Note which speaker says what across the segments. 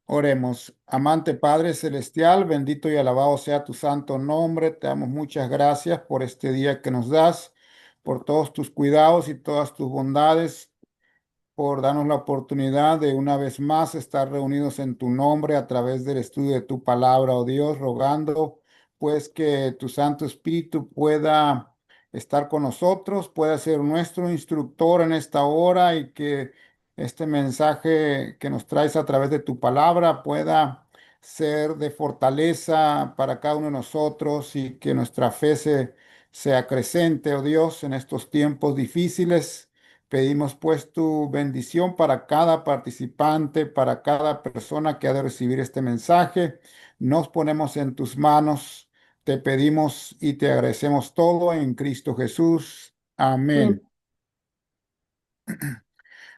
Speaker 1: Oremos. Amante Padre Celestial, bendito y alabado sea tu santo nombre. Te damos muchas gracias por este día que nos das, por todos tus cuidados y todas tus bondades, por darnos la oportunidad de una vez más estar reunidos en tu nombre a través del estudio de tu palabra, oh Dios, rogando pues que tu Santo Espíritu pueda estar con nosotros, pueda ser nuestro instructor en esta hora y que este mensaje que nos traes a través de tu palabra pueda ser de fortaleza para cada uno de nosotros y que nuestra fe se acrecente, oh Dios, en estos tiempos difíciles. Pedimos pues tu bendición para cada participante, para cada persona que ha de recibir este mensaje. Nos ponemos en tus manos, te pedimos y te agradecemos todo en Cristo Jesús.
Speaker 2: Amén.
Speaker 1: Amén.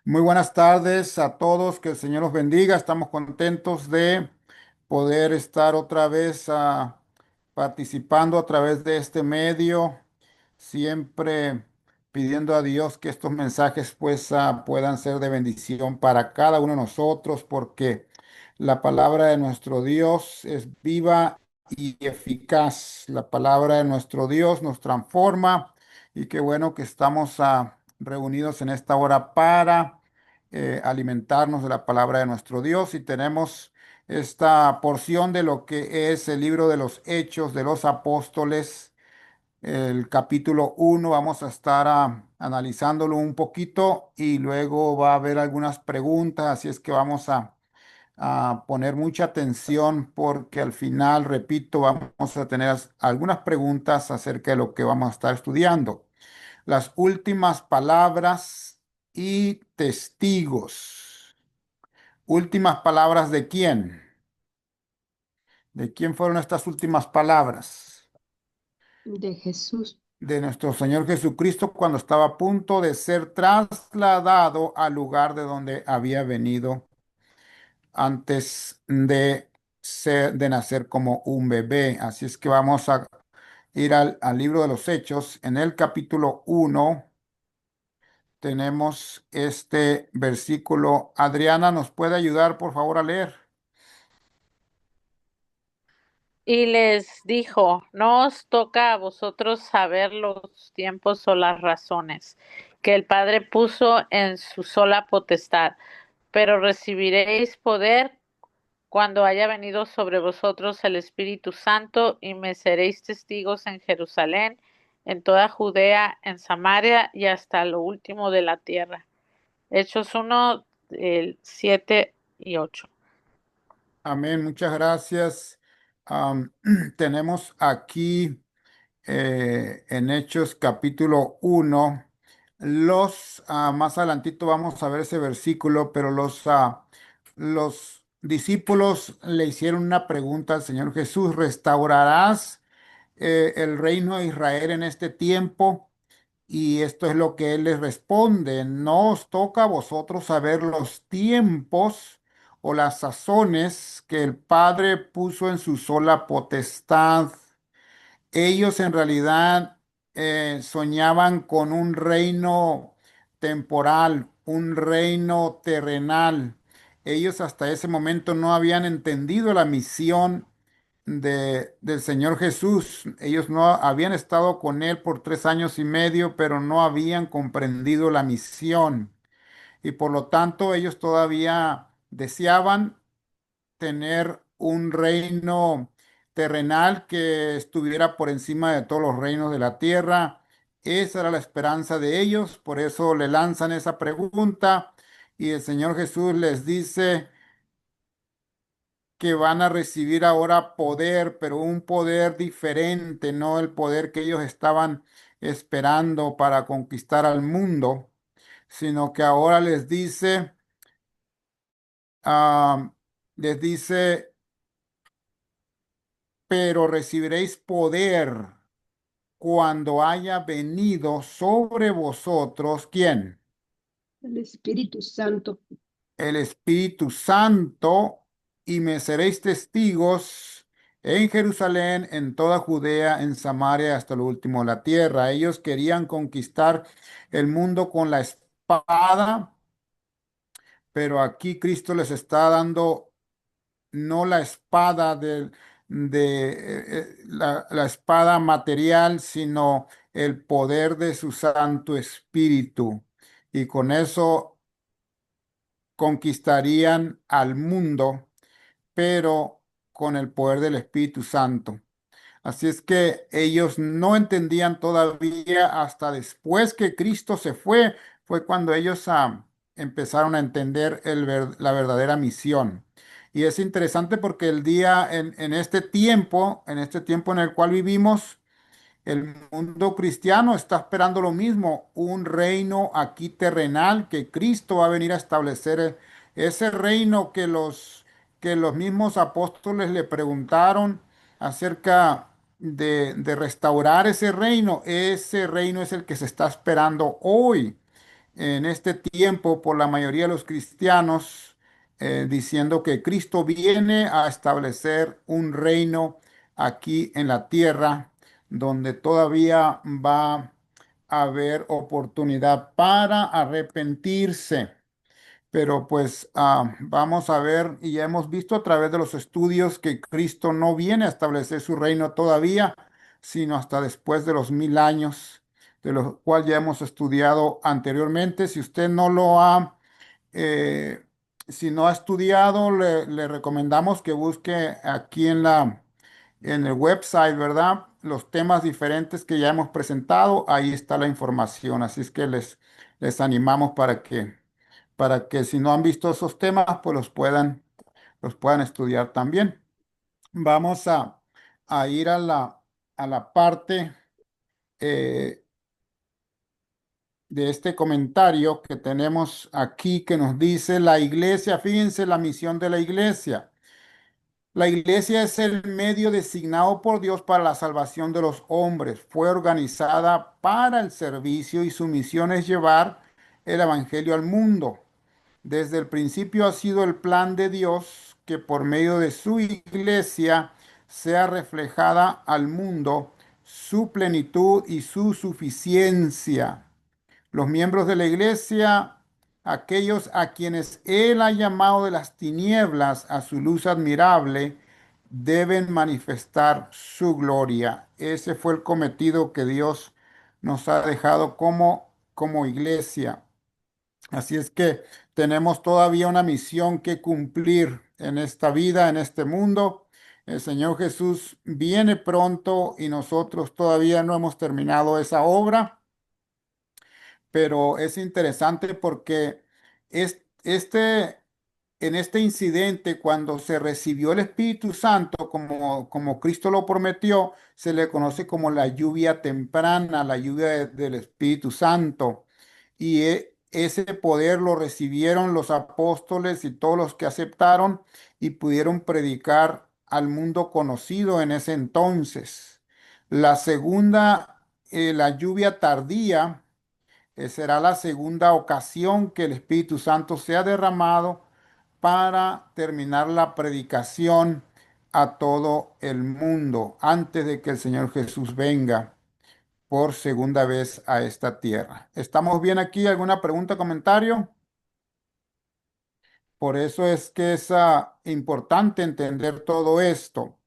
Speaker 1: Muy buenas tardes a todos, que el Señor los bendiga. Estamos contentos de poder estar otra vez participando a través de este medio, siempre pidiendo a Dios que estos mensajes pues puedan ser de bendición para cada uno de nosotros, porque la palabra de nuestro Dios es viva y eficaz. La palabra de nuestro Dios nos transforma y qué bueno que estamos reunidos en esta hora para alimentarnos de la palabra de nuestro Dios y tenemos esta porción de lo que es el libro de los Hechos de los Apóstoles, el capítulo 1. Vamos a estar analizándolo un poquito y luego va a haber algunas preguntas, así es que vamos a poner mucha atención porque al final, repito, vamos a tener algunas preguntas acerca de lo que vamos a estar estudiando. Las últimas palabras y testigos. ¿Últimas palabras de quién? ¿De quién fueron estas últimas palabras?
Speaker 2: De Jesús.
Speaker 1: De nuestro Señor Jesucristo cuando estaba a punto de ser trasladado al lugar de donde había venido antes de nacer como un bebé. Así es que vamos a ir al libro de los Hechos. En el capítulo 1 tenemos este versículo. Adriana, ¿nos puede ayudar, por favor, a leer?
Speaker 3: Y les dijo, no os toca a vosotros saber los tiempos o las razones que el Padre puso en su sola potestad, pero recibiréis poder cuando haya venido sobre vosotros el Espíritu Santo y me seréis testigos en Jerusalén, en toda Judea, en Samaria y hasta lo último de la tierra. Hechos 1, el 7 y 8.
Speaker 1: Amén, muchas gracias. Am, tenemos aquí en Hechos capítulo 1, más adelantito vamos a ver ese versículo, pero los discípulos le hicieron una pregunta al Señor Jesús: ¿restaurarás el reino de Israel en este tiempo? Y esto es lo que él les responde: no os toca a vosotros saber los tiempos o las sazones que el Padre puso en su sola potestad. Ellos en realidad soñaban con un reino temporal, un reino terrenal. Ellos hasta ese momento no habían entendido la misión del Señor Jesús. Ellos no habían estado con Él por 3 años y medio, pero no habían comprendido la misión. Y por lo tanto ellos todavía deseaban tener un reino terrenal que estuviera por encima de todos los reinos de la tierra. Esa era la esperanza de ellos, por eso le lanzan esa pregunta y el Señor Jesús les dice que van a recibir ahora poder, pero un poder diferente, no el poder que ellos estaban esperando para conquistar al mundo, sino que ahora ah, les dice, pero recibiréis poder cuando haya venido sobre vosotros, ¿quién?
Speaker 2: El Espíritu Santo.
Speaker 1: El Espíritu Santo, y me seréis testigos en Jerusalén, en toda Judea, en Samaria, hasta lo último de la tierra. Ellos querían conquistar el mundo con la espada, pero aquí Cristo les está dando no la espada la espada material, sino el poder de su Santo Espíritu. Y con eso conquistarían al mundo, pero con el poder del Espíritu Santo. Así es que ellos no entendían todavía hasta después que Cristo se fue cuando ellos empezaron a entender la verdadera misión. Y es interesante porque el día, en este tiempo en el cual vivimos, el mundo cristiano está esperando lo mismo, un reino aquí terrenal que Cristo va a venir a establecer, ese reino que los mismos apóstoles le preguntaron acerca de restaurar ese reino es el que se está esperando hoy en este tiempo por la mayoría de los cristianos, diciendo que Cristo viene a establecer un reino aquí en la tierra, donde todavía va a haber oportunidad para arrepentirse. Pero pues vamos a ver, y ya hemos visto a través de los estudios que Cristo no viene a establecer su reino todavía, sino hasta después de los 1000 años, de lo cual ya hemos estudiado anteriormente. Si usted no lo ha, eh, si no ha estudiado, le recomendamos que busque aquí en el website, ¿verdad? Los temas diferentes que ya hemos presentado, ahí está la información. Así es que les animamos para que si no han visto esos temas, pues los puedan estudiar también. Vamos a ir a la parte eh, de este comentario que tenemos aquí que nos dice la iglesia, fíjense la misión de la iglesia. La iglesia es el medio designado por Dios para la salvación de los hombres. Fue organizada para el servicio y su misión es llevar el evangelio al mundo. Desde el principio ha sido el plan de Dios que por medio de su iglesia sea reflejada al mundo su plenitud y su suficiencia. Los miembros de la iglesia, aquellos a quienes Él ha llamado de las tinieblas a su luz admirable, deben manifestar su gloria. Ese fue el cometido que Dios nos ha dejado como iglesia. Así es que tenemos todavía una misión que cumplir en esta vida, en este mundo. El Señor Jesús viene pronto y nosotros todavía no hemos terminado esa obra, pero es interesante porque en este incidente, cuando se recibió el Espíritu Santo, como Cristo lo prometió, se le conoce como la lluvia temprana, la lluvia del Espíritu Santo. Y ese poder lo recibieron los apóstoles y todos los que aceptaron y pudieron predicar al mundo conocido en ese entonces. La segunda, la lluvia tardía, será la segunda ocasión que el Espíritu Santo sea derramado para terminar la predicación a todo el mundo antes de que el Señor Jesús venga por segunda vez a esta tierra. ¿Estamos bien aquí? ¿Alguna pregunta, comentario? Por eso es que es importante entender todo esto.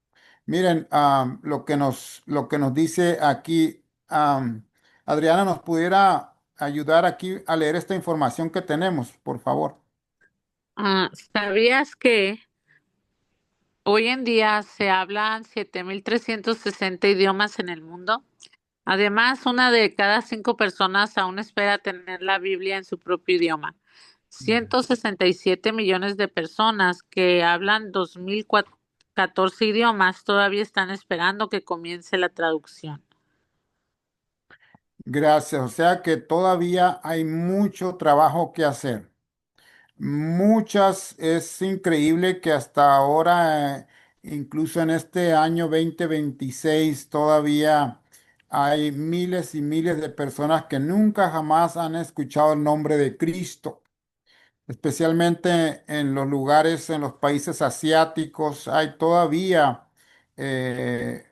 Speaker 1: Miren, lo que nos dice aquí, Adriana, ¿nos pudiera ayudar aquí a leer esta información que tenemos, por favor?
Speaker 3: ¿Sabías que hoy en día se hablan 7.360 idiomas en el mundo? Además, una de cada 5 personas aún espera tener la Biblia en su propio idioma. 167 millones de personas que hablan 2014 idiomas todavía están esperando que comience la traducción.
Speaker 1: Gracias. O sea que todavía hay mucho trabajo que hacer. Es increíble que hasta ahora, incluso en este año 2026, todavía hay miles y miles de personas que nunca jamás han escuchado el nombre de Cristo, especialmente en los lugares, en los países asiáticos, hay todavía eh,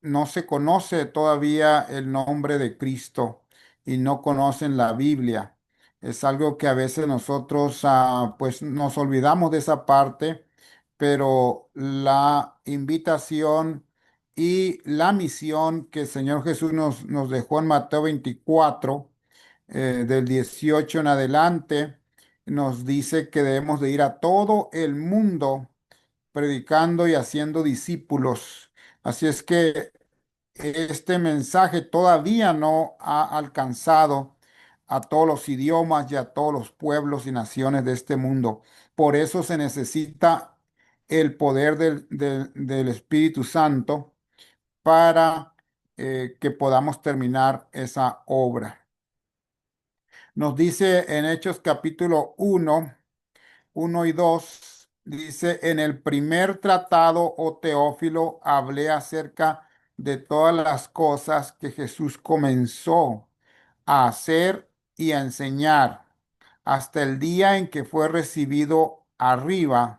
Speaker 1: no se conoce todavía el nombre de Cristo y no conocen la Biblia. Es algo que a veces nosotros pues nos olvidamos de esa parte, pero la invitación y la misión que el Señor Jesús nos dejó en Mateo 24, del 18 en adelante, nos dice que debemos de ir a todo el mundo predicando y haciendo discípulos. Así es que este mensaje todavía no ha alcanzado a todos los idiomas y a todos los pueblos y naciones de este mundo. Por eso se necesita el poder del Espíritu Santo para que podamos terminar esa obra. Nos dice en Hechos capítulo 1 y 2, dice, en el primer tratado, oh Teófilo, hablé acerca de todas las cosas que Jesús comenzó a hacer y a enseñar hasta el día en que fue recibido arriba,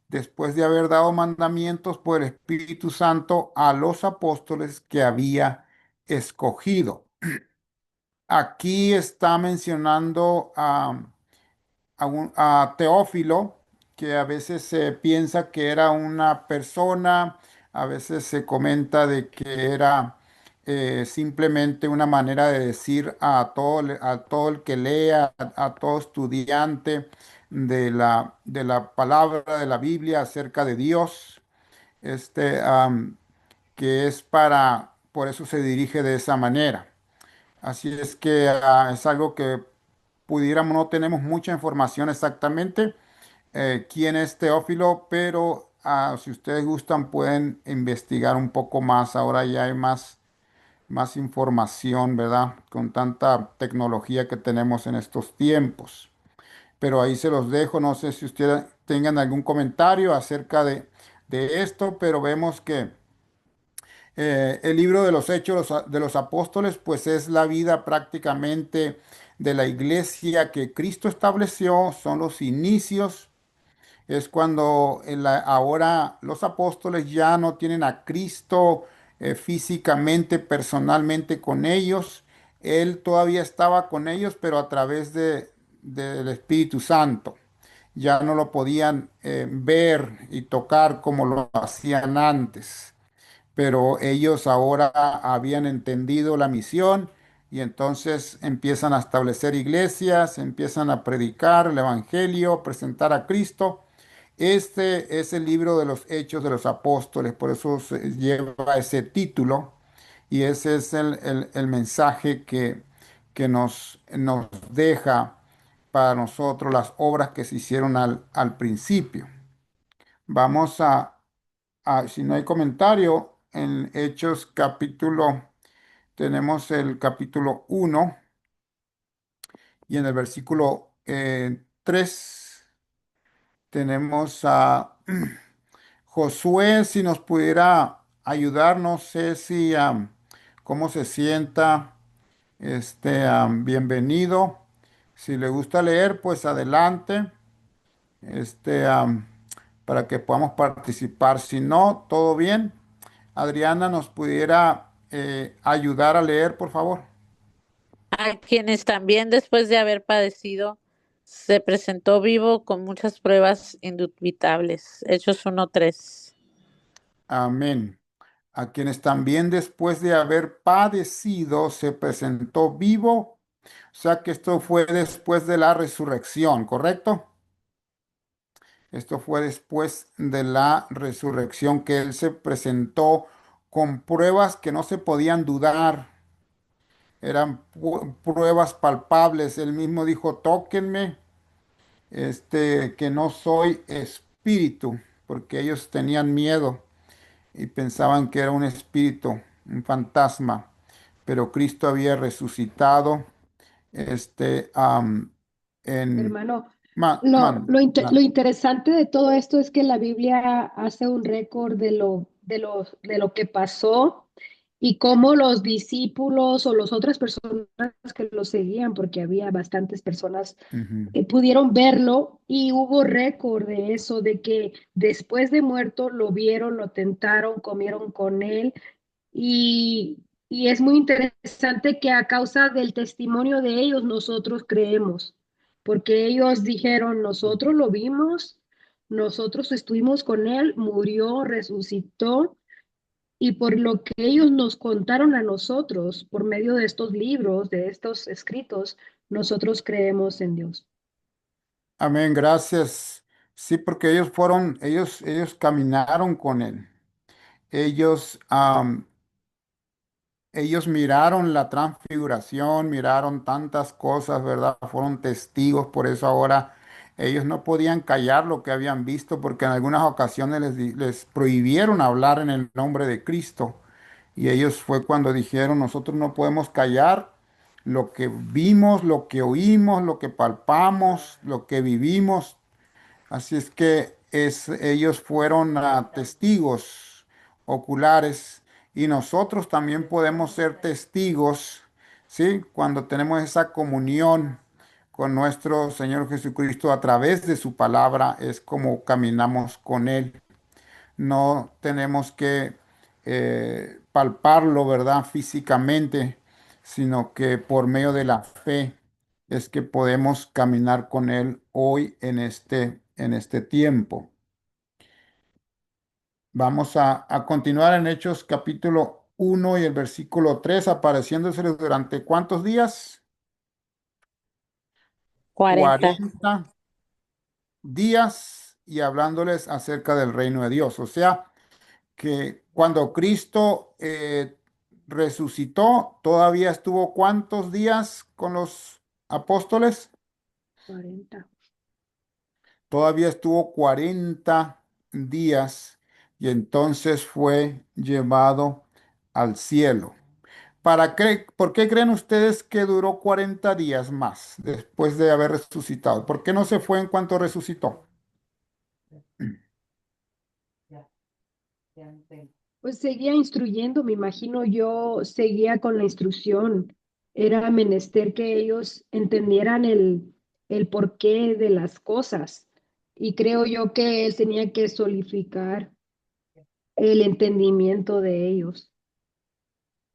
Speaker 1: después de haber dado mandamientos por el Espíritu Santo a los apóstoles que había escogido. Aquí está mencionando a Teófilo, que a veces se piensa que era una persona, a veces se comenta de que era simplemente una manera de decir a todo el que lea, a todo estudiante de la palabra de la Biblia acerca de Dios, este, que es por eso se dirige de esa manera. Así es que es algo que pudiéramos, no tenemos mucha información exactamente quién es Teófilo, pero si ustedes gustan pueden investigar un poco más. Ahora ya hay más información, ¿verdad? Con tanta tecnología que tenemos en estos tiempos. Pero ahí se los dejo. No sé si ustedes tengan algún comentario acerca de esto, pero vemos que el libro de los Hechos de los Apóstoles, pues es la vida prácticamente de la iglesia que Cristo estableció, son los inicios, es cuando ahora los apóstoles ya no tienen a Cristo físicamente, personalmente con ellos. Él todavía estaba con ellos, pero a través del Espíritu Santo. Ya no lo podían ver y tocar como lo hacían antes, pero ellos ahora habían entendido la misión y entonces empiezan a establecer iglesias, empiezan a predicar el Evangelio, presentar a Cristo. Este es el libro de los Hechos de los Apóstoles, por eso lleva ese título y ese es el mensaje que nos deja para nosotros las obras que se hicieron al principio. Vamos si no hay comentario, en Hechos tenemos el capítulo 1 y en el versículo 3 tenemos a Josué, si nos pudiera ayudar, no sé si cómo se sienta, bienvenido. Si le gusta leer, pues adelante, este, am, para que podamos participar. Si no, todo bien. Adriana, ¿nos pudiera ayudar a leer, por favor?
Speaker 3: A quienes también después de haber padecido, se presentó vivo con muchas pruebas indubitables. Hechos 1:3.
Speaker 1: Amén. A quienes también después de haber padecido se presentó vivo. O sea que esto fue después de la resurrección, ¿correcto? Esto fue después de la resurrección que Él se presentó con pruebas que no se podían dudar. Eran pruebas palpables. Él mismo dijo, tóquenme, que no soy espíritu, porque ellos tenían miedo y pensaban que era un espíritu, un fantasma, pero Cristo había resucitado, este, am, en,
Speaker 2: Hermano,
Speaker 1: man,
Speaker 2: lo,
Speaker 1: man,
Speaker 2: lo, inte-
Speaker 1: man.
Speaker 2: lo interesante de todo esto es que la Biblia hace un récord de lo que pasó y cómo los discípulos o las otras personas que lo seguían, porque había bastantes personas,
Speaker 1: Ujú,
Speaker 2: pudieron verlo y hubo récord de eso, de que después de muerto lo vieron, lo tentaron, comieron con él. Y es muy interesante que a causa del testimonio de ellos nosotros creemos, porque ellos dijeron, nosotros lo vimos, nosotros estuvimos con Él, murió, resucitó, y por lo que ellos nos contaron a nosotros, por medio de estos libros, de estos escritos, nosotros creemos en Dios.
Speaker 1: Amén, gracias. Sí, porque ellos caminaron con él. Ellos, ellos miraron la transfiguración, miraron tantas cosas, ¿verdad? Fueron testigos, por eso ahora ellos no podían callar lo que habían visto, porque en algunas ocasiones les prohibieron hablar en el nombre de Cristo. Y ellos fue cuando dijeron, nosotros no podemos callar lo que vimos, lo que oímos, lo que palpamos, lo que vivimos. Así es que ellos fueron testigos oculares y nosotros también podemos ser testigos, ¿sí? Cuando tenemos esa comunión con nuestro Señor Jesucristo a través de su palabra, es como caminamos con Él. No tenemos que palparlo, ¿verdad? Físicamente, sino que por medio de la fe es que podemos caminar con Él hoy en este tiempo. Vamos a continuar en Hechos capítulo 1 y el versículo 3 apareciéndoseles durante ¿cuántos días?
Speaker 3: 40.
Speaker 1: 40 días y hablándoles acerca del reino de Dios. O sea, que cuando Cristo resucitó, todavía estuvo ¿cuántos días con los apóstoles?
Speaker 2: 40.
Speaker 1: Todavía estuvo 40 días y entonces fue llevado al cielo. ¿Por qué creen ustedes que duró 40 días más después de haber resucitado? ¿Por qué no se fue en cuanto resucitó?
Speaker 2: Pues seguía instruyendo, me imagino yo seguía con la instrucción. Era menester que ellos entendieran el porqué de las cosas. Y creo yo que él tenía que solidificar el entendimiento de ellos.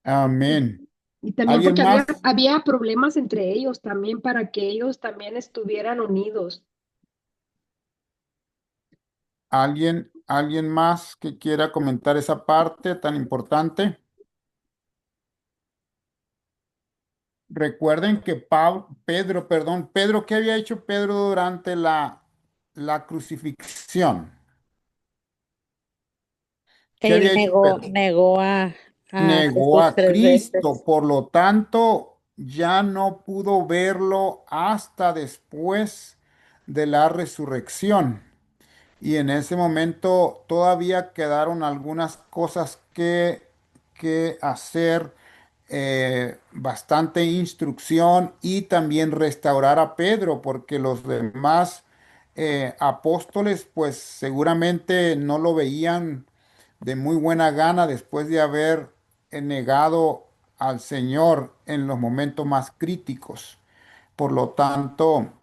Speaker 2: Y,
Speaker 1: Amén.
Speaker 2: y también
Speaker 1: ¿Alguien
Speaker 2: porque
Speaker 1: más?
Speaker 2: había problemas entre ellos también para que ellos también estuvieran unidos.
Speaker 1: ¿Alguien más que quiera comentar esa parte tan importante? Recuerden que Pedro, ¿qué había hecho Pedro durante la crucifixión? ¿Qué
Speaker 3: Él
Speaker 1: había hecho
Speaker 3: negó,
Speaker 1: Pedro?
Speaker 3: negó a
Speaker 1: Negó
Speaker 3: Jesús
Speaker 1: a
Speaker 3: tres
Speaker 1: Cristo,
Speaker 3: veces.
Speaker 1: por lo tanto, ya no pudo verlo hasta después de la resurrección. Y en ese momento todavía quedaron algunas cosas que hacer, bastante instrucción y también restaurar a Pedro, porque los demás apóstoles pues seguramente no lo veían de muy buena gana después de haber negado al Señor en los momentos más críticos. Por lo tanto,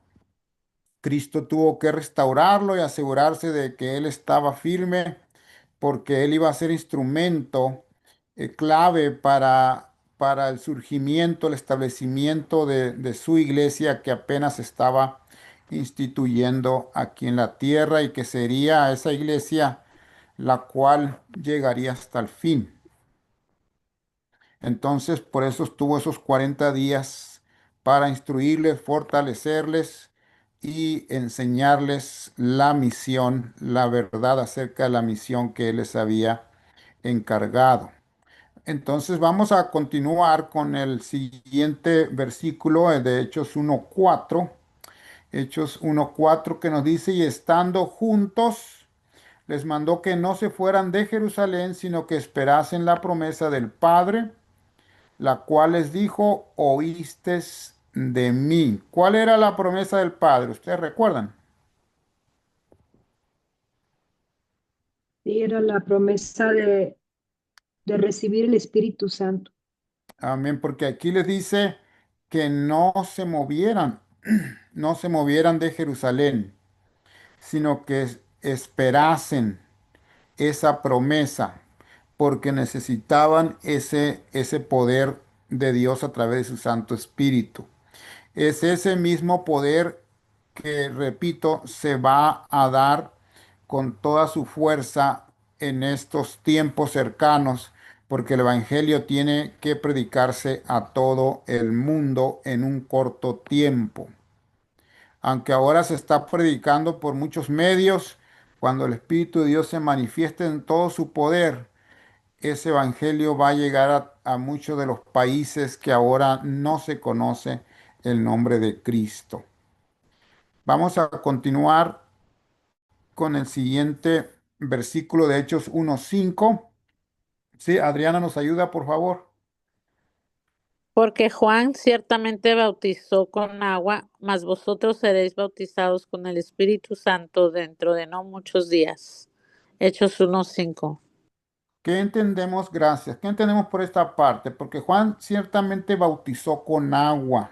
Speaker 1: Cristo tuvo que restaurarlo y asegurarse de que él estaba firme, porque él iba a ser instrumento clave para el surgimiento, el establecimiento de su iglesia que apenas estaba instituyendo aquí en la tierra y que sería esa iglesia la cual llegaría hasta el fin. Entonces, por eso estuvo esos 40 días para instruirles, fortalecerles y enseñarles la misión, la verdad acerca de la misión que Él les había encargado. Entonces, vamos a continuar con el siguiente versículo de Hechos 1:4. Hechos 1:4 que nos dice, y estando juntos, les mandó que no se fueran de Jerusalén, sino que esperasen la promesa del Padre, la cual les dijo, oístes de mí. ¿Cuál era la promesa del Padre? ¿Ustedes recuerdan?
Speaker 2: Y era la promesa de recibir el Espíritu Santo.
Speaker 1: Amén, porque aquí les dice que no se movieran, no se movieran de Jerusalén, sino que esperasen esa promesa, porque necesitaban ese poder de Dios a través de su Santo Espíritu. Es ese mismo poder que, repito, se va a dar con toda su fuerza en estos tiempos cercanos, porque el Evangelio tiene que predicarse a todo el mundo en un corto tiempo. Aunque ahora se está predicando por muchos medios, cuando el Espíritu de Dios se manifieste en todo su poder, ese Evangelio va a llegar a muchos de los países que ahora no se conoce el nombre de Cristo. Vamos a continuar con el siguiente versículo de Hechos 1:5. Sí, Adriana nos ayuda, por favor.
Speaker 3: Porque Juan ciertamente bautizó con agua, mas vosotros seréis bautizados con el Espíritu Santo dentro de no muchos días. Hechos 1:5.
Speaker 1: ¿Qué entendemos? Gracias. ¿Qué entendemos por esta parte? Porque Juan ciertamente bautizó con agua,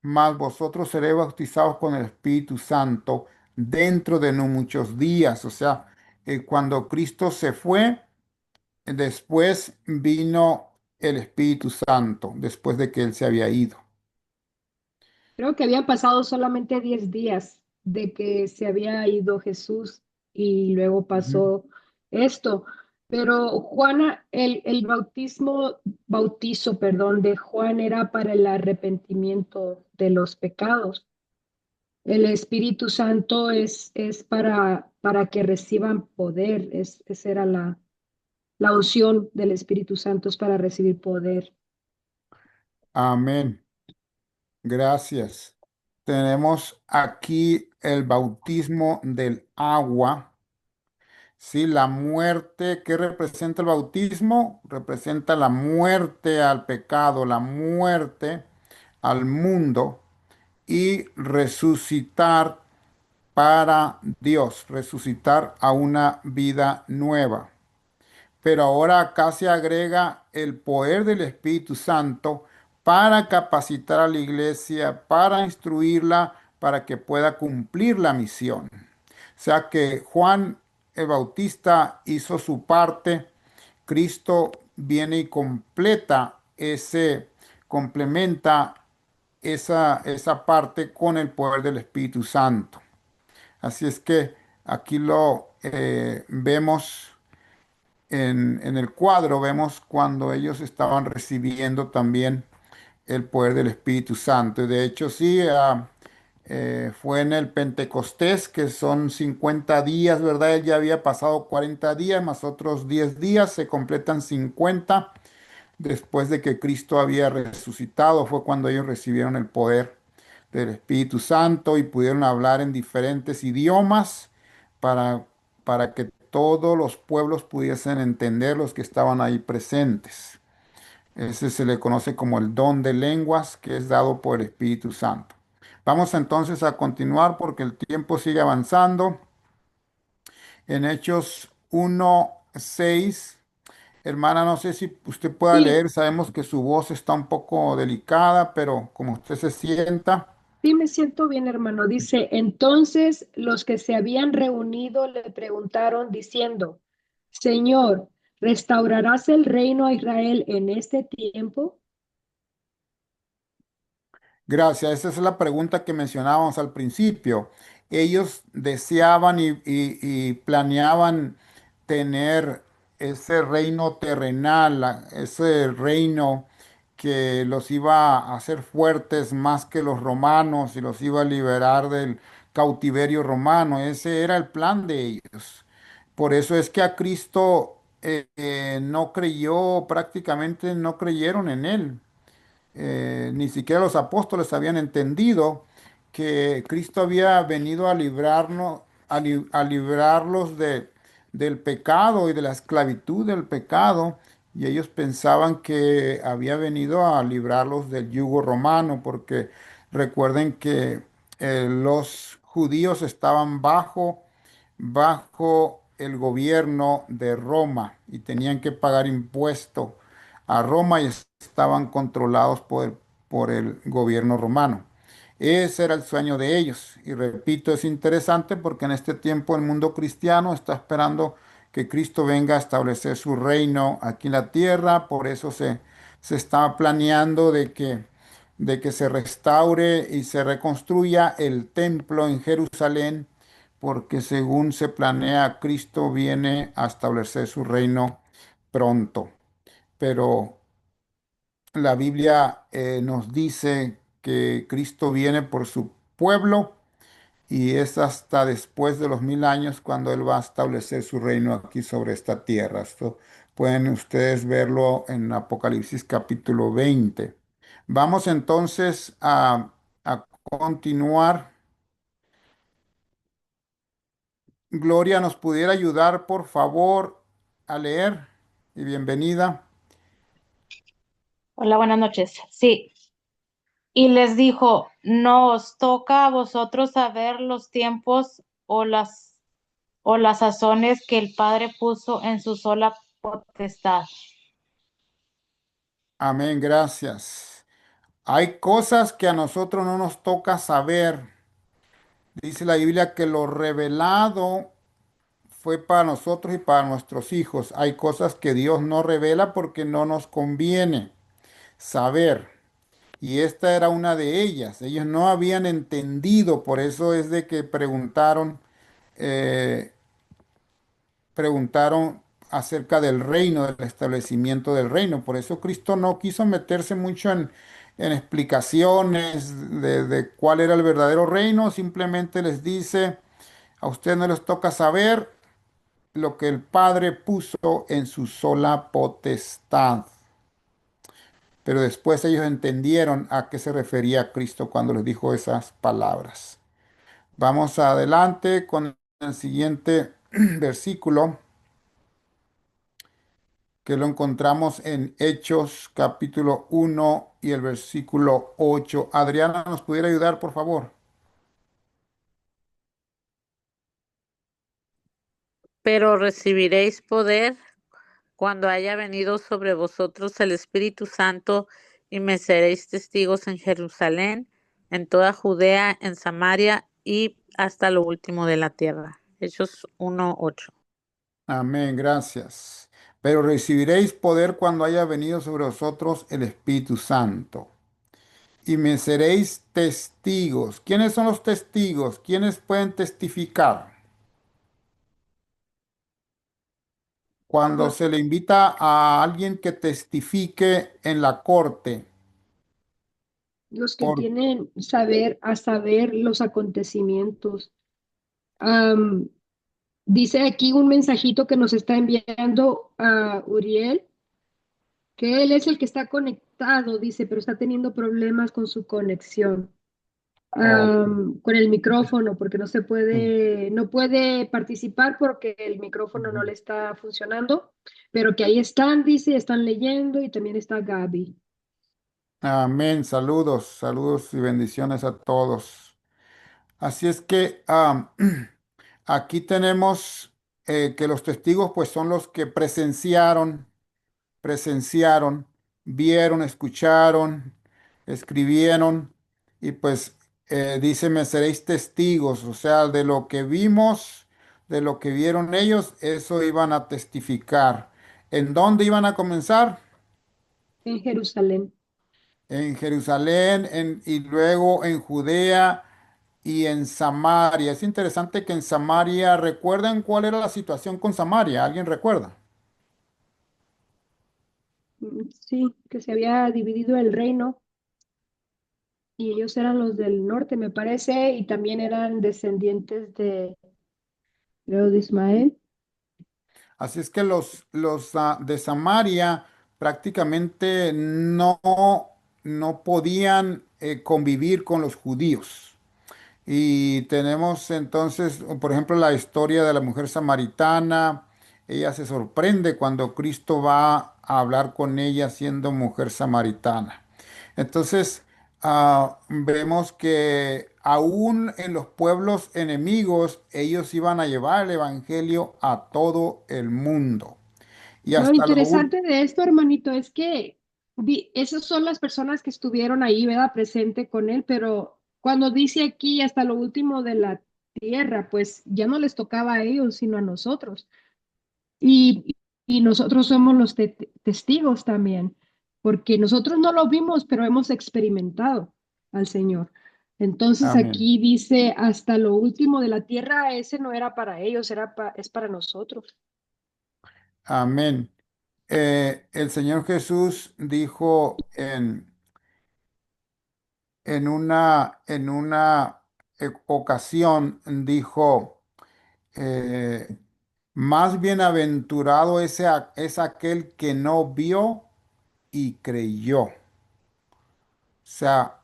Speaker 1: mas vosotros seréis bautizados con el Espíritu Santo dentro de no muchos días. O sea, cuando Cristo se fue, después vino el Espíritu Santo, después de que él se había ido.
Speaker 2: Creo que habían pasado solamente 10 días de que se había ido Jesús y luego
Speaker 1: Ujú.
Speaker 2: pasó esto. Pero Juana, el bautizo, perdón, de Juan era para el arrepentimiento de los pecados. El Espíritu Santo es para que reciban poder. Esa era la unción del Espíritu Santo, es para recibir poder.
Speaker 1: Amén. Gracias. Tenemos aquí el bautismo del agua. Sí, la muerte, ¿qué representa el bautismo? Representa la muerte al pecado, la muerte al mundo y resucitar para Dios, resucitar a una vida nueva. Pero ahora acá se agrega el poder del Espíritu Santo para capacitar a la iglesia, para instruirla, para que pueda cumplir la misión. O sea que Juan el Bautista hizo su parte, Cristo viene y complementa esa parte con el poder del Espíritu Santo. Así es que aquí lo vemos en el cuadro, vemos cuando ellos estaban recibiendo también el poder del Espíritu Santo. Y de hecho, sí, fue en el Pentecostés, que son 50 días, ¿verdad? Él ya había pasado 40 días, más otros 10 días, se completan 50. Después de que Cristo había resucitado, fue cuando ellos recibieron el poder del Espíritu Santo y pudieron hablar en diferentes idiomas para, para que todos los pueblos pudiesen entender los que estaban ahí presentes. Ese se le conoce como el don de lenguas que es dado por el Espíritu Santo. Vamos entonces a continuar porque el tiempo sigue avanzando. En Hechos 1:6, hermana, no sé si usted pueda
Speaker 2: Sí,
Speaker 1: leer. Sabemos que su voz está un poco delicada, pero como usted se sienta.
Speaker 2: sí, me siento bien, hermano. Dice, entonces los que se habían reunido le preguntaron diciendo, Señor, ¿restaurarás el reino a Israel en este tiempo?
Speaker 1: Gracias, esa es la pregunta que mencionábamos al principio. Ellos deseaban y planeaban tener ese reino terrenal, ese reino que los iba a hacer fuertes más que los romanos y los iba a liberar del cautiverio romano. Ese era el plan de ellos. Por eso es que a Cristo no creyó, prácticamente no creyeron en él. Ni siquiera los apóstoles habían entendido que Cristo había venido a librarnos, a librarlos del pecado y de la esclavitud del pecado, y ellos pensaban que había venido a librarlos del yugo romano, porque recuerden que los judíos estaban bajo el gobierno de Roma y tenían que pagar impuesto a Roma y estaban controlados por el gobierno romano. Ese era el sueño de ellos. Y repito, es interesante porque en este tiempo el mundo cristiano está esperando que Cristo venga a establecer su reino aquí en la tierra. Por eso se está planeando de que de que se restaure y se reconstruya el templo en Jerusalén, porque según se planea, Cristo viene a establecer su reino pronto. Pero la Biblia nos dice que Cristo viene por su pueblo y es hasta después de los 1000 años cuando Él va a establecer su reino aquí sobre esta tierra. Esto pueden ustedes verlo en Apocalipsis capítulo 20. Vamos entonces a continuar. Gloria, ¿nos pudiera ayudar, por favor, a leer? Y bienvenida.
Speaker 4: Hola, buenas noches. Sí, y les dijo, no os toca a vosotros saber los tiempos o las sazones que el Padre puso en su sola potestad.
Speaker 1: Amén, gracias. Hay cosas que a nosotros no nos toca saber. Dice la Biblia que lo revelado fue para nosotros y para nuestros hijos. Hay cosas que Dios no revela porque no nos conviene saber. Y esta era una de ellas. Ellos no habían entendido, por eso es de que eh, preguntaron acerca del reino, del establecimiento del reino. Por eso Cristo no quiso meterse mucho en explicaciones de cuál era el verdadero reino. Simplemente les dice, a ustedes no les toca saber lo que el Padre puso en su sola potestad. Pero después ellos entendieron a qué se refería Cristo cuando les dijo esas palabras. Vamos adelante con el siguiente versículo, que lo encontramos en Hechos capítulo 1 y el versículo 8. Adriana, ¿nos pudiera ayudar, por favor?
Speaker 3: Pero recibiréis poder cuando haya venido sobre vosotros el Espíritu Santo, y me seréis testigos en Jerusalén, en toda Judea, en Samaria y hasta lo último de la tierra. Hechos 1:8.
Speaker 1: Amén, gracias. Pero recibiréis poder cuando haya venido sobre vosotros el Espíritu Santo. Y me seréis testigos. ¿Quiénes son los testigos? ¿Quiénes pueden testificar? Cuando
Speaker 2: Lo-
Speaker 1: se le invita a alguien que testifique en la corte,
Speaker 2: los que
Speaker 1: por,
Speaker 2: tienen saber a saber los acontecimientos. Am, Dice aquí un mensajito que nos está enviando a Uriel, que él es el que está conectado, dice, pero está teniendo problemas con su conexión,
Speaker 1: o-
Speaker 2: con el micrófono, porque no puede participar porque el micrófono no le está funcionando, pero que ahí están, dice, están leyendo y también está Gaby.
Speaker 1: amén. Saludos, saludos y bendiciones a todos. Así es que aquí tenemos que los testigos pues son los que presenciaron, vieron, escucharon, escribieron y pues dice, me seréis testigos, o sea, de lo que vimos, de lo que vieron ellos, eso iban a testificar. ¿En dónde iban a comenzar?
Speaker 2: En Jerusalén.
Speaker 1: En Jerusalén y luego en Judea y en Samaria. Es interesante que en Samaria, ¿recuerdan cuál era la situación con Samaria? ¿Alguien recuerda?
Speaker 2: Sí, que se había dividido el reino y ellos eran los del norte, me parece, y también eran descendientes creo, de Ismael.
Speaker 1: Así es que los de Samaria prácticamente no podían convivir con los judíos. Y tenemos entonces, por ejemplo, la historia de la mujer samaritana. Ella se sorprende cuando Cristo va a hablar con ella siendo mujer samaritana. Entonces, vemos que aún en los pueblos enemigos, ellos iban a llevar el evangelio a todo el mundo. Y
Speaker 2: Lo
Speaker 1: hasta lo
Speaker 2: interesante de esto, hermanito, es que esas son las personas que estuvieron ahí, ¿verdad? Presente con él, pero cuando dice aquí hasta lo último de la tierra, pues ya no les tocaba a ellos, sino a nosotros. Y, y nosotros somos los testigos también. porque nosotros no lo vimos, pero hemos experimentado al Señor. Entonces
Speaker 1: Amén.
Speaker 2: aquí dice, hasta lo último de la tierra, ese no era para ellos, es para nosotros.
Speaker 1: Amén. El Señor Jesús dijo en una ocasión, dijo, eh, más bienaventurado es aquel que no vio y creyó. O sea,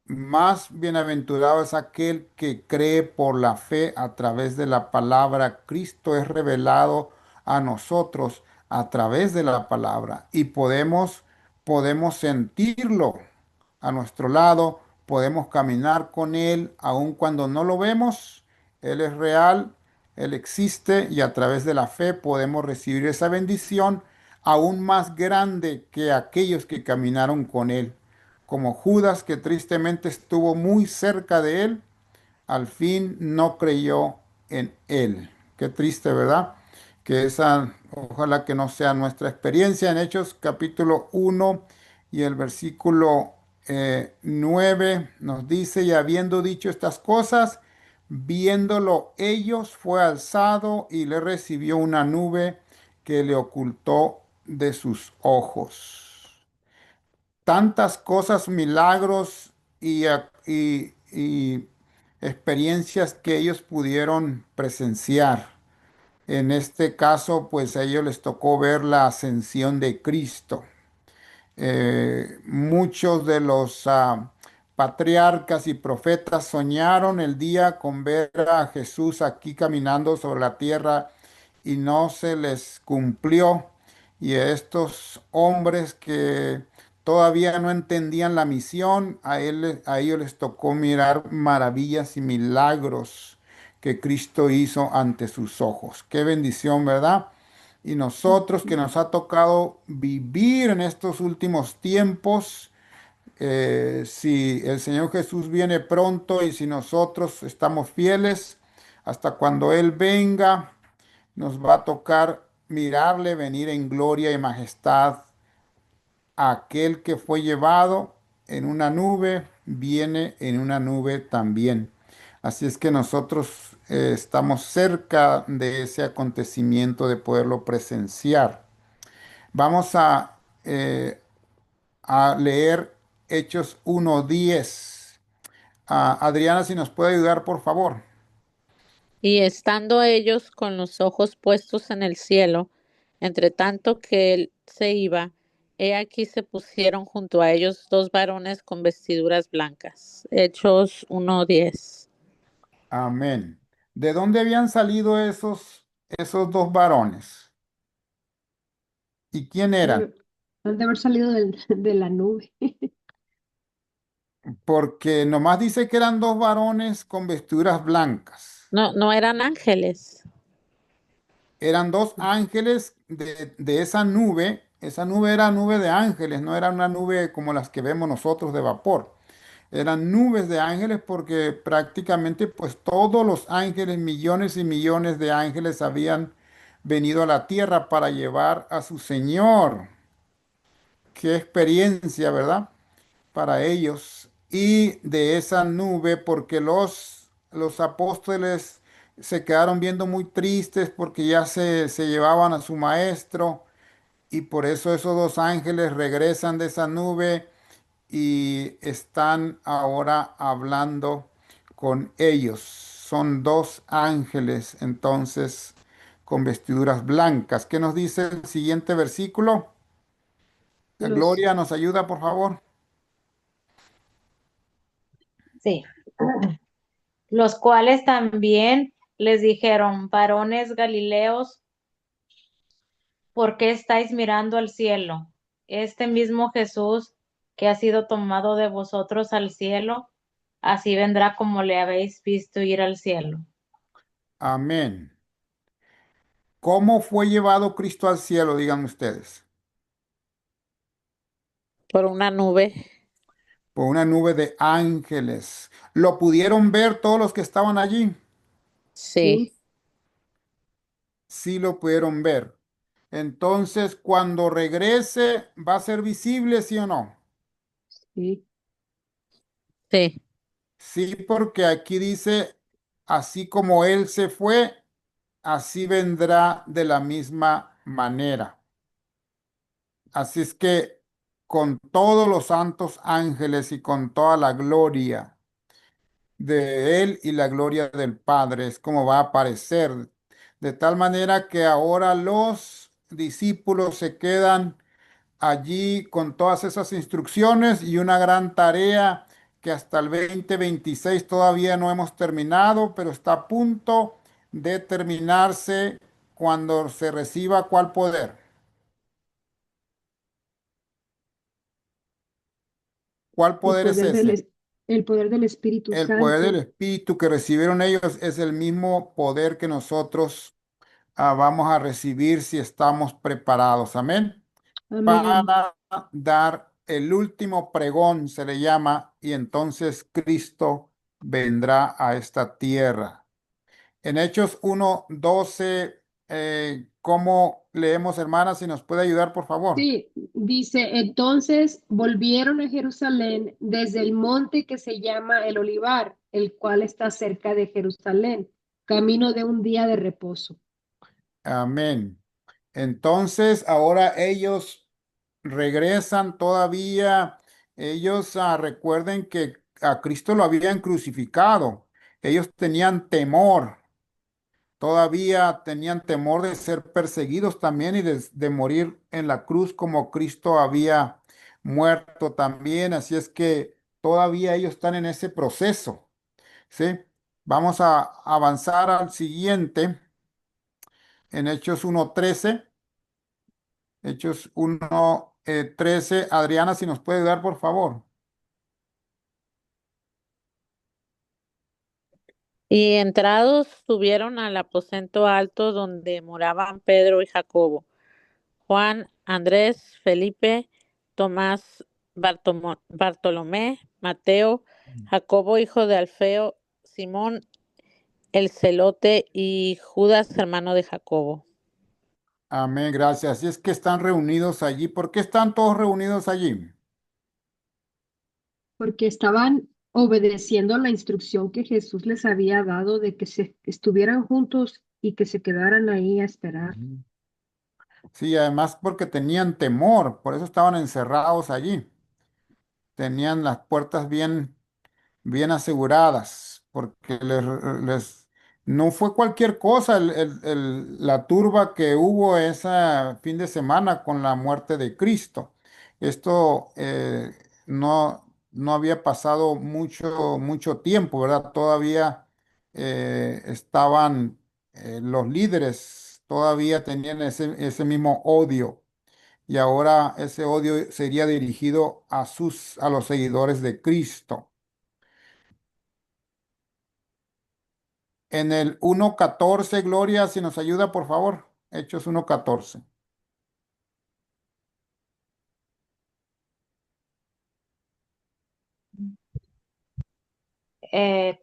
Speaker 1: más bienaventurado es aquel que cree por la fe a través de la palabra. Cristo es revelado a nosotros a través de la palabra y podemos sentirlo a nuestro lado, podemos caminar con Él aun cuando no lo vemos. Él es real, Él existe y a través de la fe podemos recibir esa bendición aún más grande que aquellos que caminaron con Él, como Judas, que tristemente estuvo muy cerca de él, al fin no creyó en él. Qué triste, ¿verdad? Que esa, ojalá que no sea nuestra experiencia. En Hechos capítulo 1 y el versículo 9 nos dice, y habiendo dicho estas cosas, viéndolo ellos, fue alzado y le recibió una nube que le ocultó de sus ojos. Tantas cosas, milagros y experiencias que ellos pudieron presenciar. En este caso, pues a ellos les tocó ver la ascensión de Cristo. Muchos de los patriarcas y profetas soñaron el día con ver a Jesús aquí caminando sobre la tierra y no se les cumplió. Y estos hombres que todavía no entendían la misión, a ellos les tocó mirar maravillas y milagros que Cristo hizo ante sus ojos. Qué bendición, ¿verdad? Y nosotros que nos ha tocado vivir en estos últimos tiempos, si el Señor Jesús viene pronto y si nosotros estamos fieles hasta cuando Él venga, nos va a tocar mirarle venir en gloria y majestad. Aquel que fue llevado en una nube, viene en una nube también. Así es que nosotros estamos cerca de ese acontecimiento de poderlo presenciar. Vamos a leer Hechos 1:10. Adriana, si nos puede ayudar, por favor.
Speaker 3: Y estando ellos con los ojos puestos en el cielo, entre tanto que él se iba, he aquí se pusieron junto a ellos dos varones con vestiduras blancas. Hechos 1:10.
Speaker 1: Amén. ¿De dónde habían salido esos dos varones? ¿Y quién eran?
Speaker 2: Han de haber salido de la nube.
Speaker 1: Porque nomás dice que eran dos varones con vestiduras blancas.
Speaker 3: No, no eran ángeles.
Speaker 1: Eran dos ángeles de esa nube. Esa nube era nube de ángeles, no era una nube como las que vemos nosotros de vapor. Eran nubes de ángeles porque prácticamente pues todos los ángeles, millones y millones de ángeles habían venido a la tierra para llevar a su Señor. Qué experiencia, ¿verdad? Para ellos. Y de esa nube, porque los apóstoles se quedaron viendo muy tristes porque ya se llevaban a su maestro y por eso esos dos ángeles regresan de esa nube y están ahora hablando con ellos. Son dos ángeles entonces con vestiduras blancas. ¿Qué nos dice el siguiente versículo?
Speaker 2: Los,
Speaker 1: Gloria, ¿nos ayuda, por favor?
Speaker 4: Sí. Los cuales también les dijeron, varones Galileos, ¿por qué estáis mirando al cielo? Este mismo Jesús que ha sido tomado de vosotros al cielo, así vendrá como le habéis visto ir al cielo.
Speaker 1: Amén. ¿Cómo fue llevado Cristo al cielo, digan ustedes?
Speaker 3: Por una nube.
Speaker 1: Por una nube de ángeles. ¿Lo pudieron ver todos los que estaban allí?
Speaker 3: Sí.
Speaker 2: sí,
Speaker 1: Sí lo pudieron ver. Entonces, cuando regrese, ¿va a ser visible, sí o no?
Speaker 2: Sí.
Speaker 3: Sí.
Speaker 1: Sí, porque aquí dice, así como Él se fue, así vendrá de la misma manera. Así es que con todos los santos ángeles y con toda la gloria de Él y la gloria del Padre, es como va a aparecer. De tal manera que ahora los discípulos se quedan allí con todas esas instrucciones y una gran tarea que hasta el 2026 todavía no hemos terminado, pero está a punto de terminarse cuando se reciba cuál poder. ¿Cuál
Speaker 2: El
Speaker 1: poder es
Speaker 2: poder
Speaker 1: ese?
Speaker 2: el poder del Espíritu
Speaker 1: El poder del
Speaker 2: Santo.
Speaker 1: Espíritu que recibieron ellos es el mismo poder que nosotros vamos a recibir si estamos preparados. Amén.
Speaker 2: Amén.
Speaker 1: Para dar el último pregón, se le llama, y entonces Cristo vendrá a esta tierra. En Hechos 1:12, ¿cómo leemos, hermana? Si nos puede ayudar, por favor.
Speaker 2: Sí, dice, entonces volvieron a Jerusalén desde el monte que se llama el Olivar, el cual está cerca de Jerusalén, camino de un día de reposo.
Speaker 1: Amén. Entonces, ahora ellos regresan todavía. Ellos recuerden que a Cristo lo habían crucificado. Ellos tenían temor. Todavía tenían temor de ser perseguidos también y de morir en la cruz como Cristo había muerto también. Así es que todavía ellos están en ese proceso, ¿sí? Vamos a avanzar al siguiente, en Hechos 1:13. Hechos 1:13. Adriana, si nos puede dar, por favor.
Speaker 3: Y entrados subieron al aposento alto donde moraban Pedro y Jacobo, Juan, Andrés, Felipe, Tomás, Bartolomé, Mateo, Jacobo, hijo de Alfeo, Simón, el celote y Judas, hermano de Jacobo.
Speaker 1: Amén, gracias. Así es que están reunidos allí. ¿Por qué están todos reunidos allí?
Speaker 2: Porque estaban obedeciendo la instrucción que Jesús les había dado de que se estuvieran juntos y que se quedaran ahí a esperar.
Speaker 1: Ujú. Sí, además porque tenían temor, por eso estaban encerrados allí. Tenían las puertas bien aseguradas, porque no fue cualquier cosa la turba que hubo ese fin de semana con la muerte de Cristo. Esto no había pasado mucho tiempo, ¿verdad? Todavía estaban los líderes, todavía tenían ese mismo odio. Y ahora ese odio sería dirigido a los seguidores de Cristo. En el 1:14, Gloria, si nos ayuda, por favor. Hechos 1:14.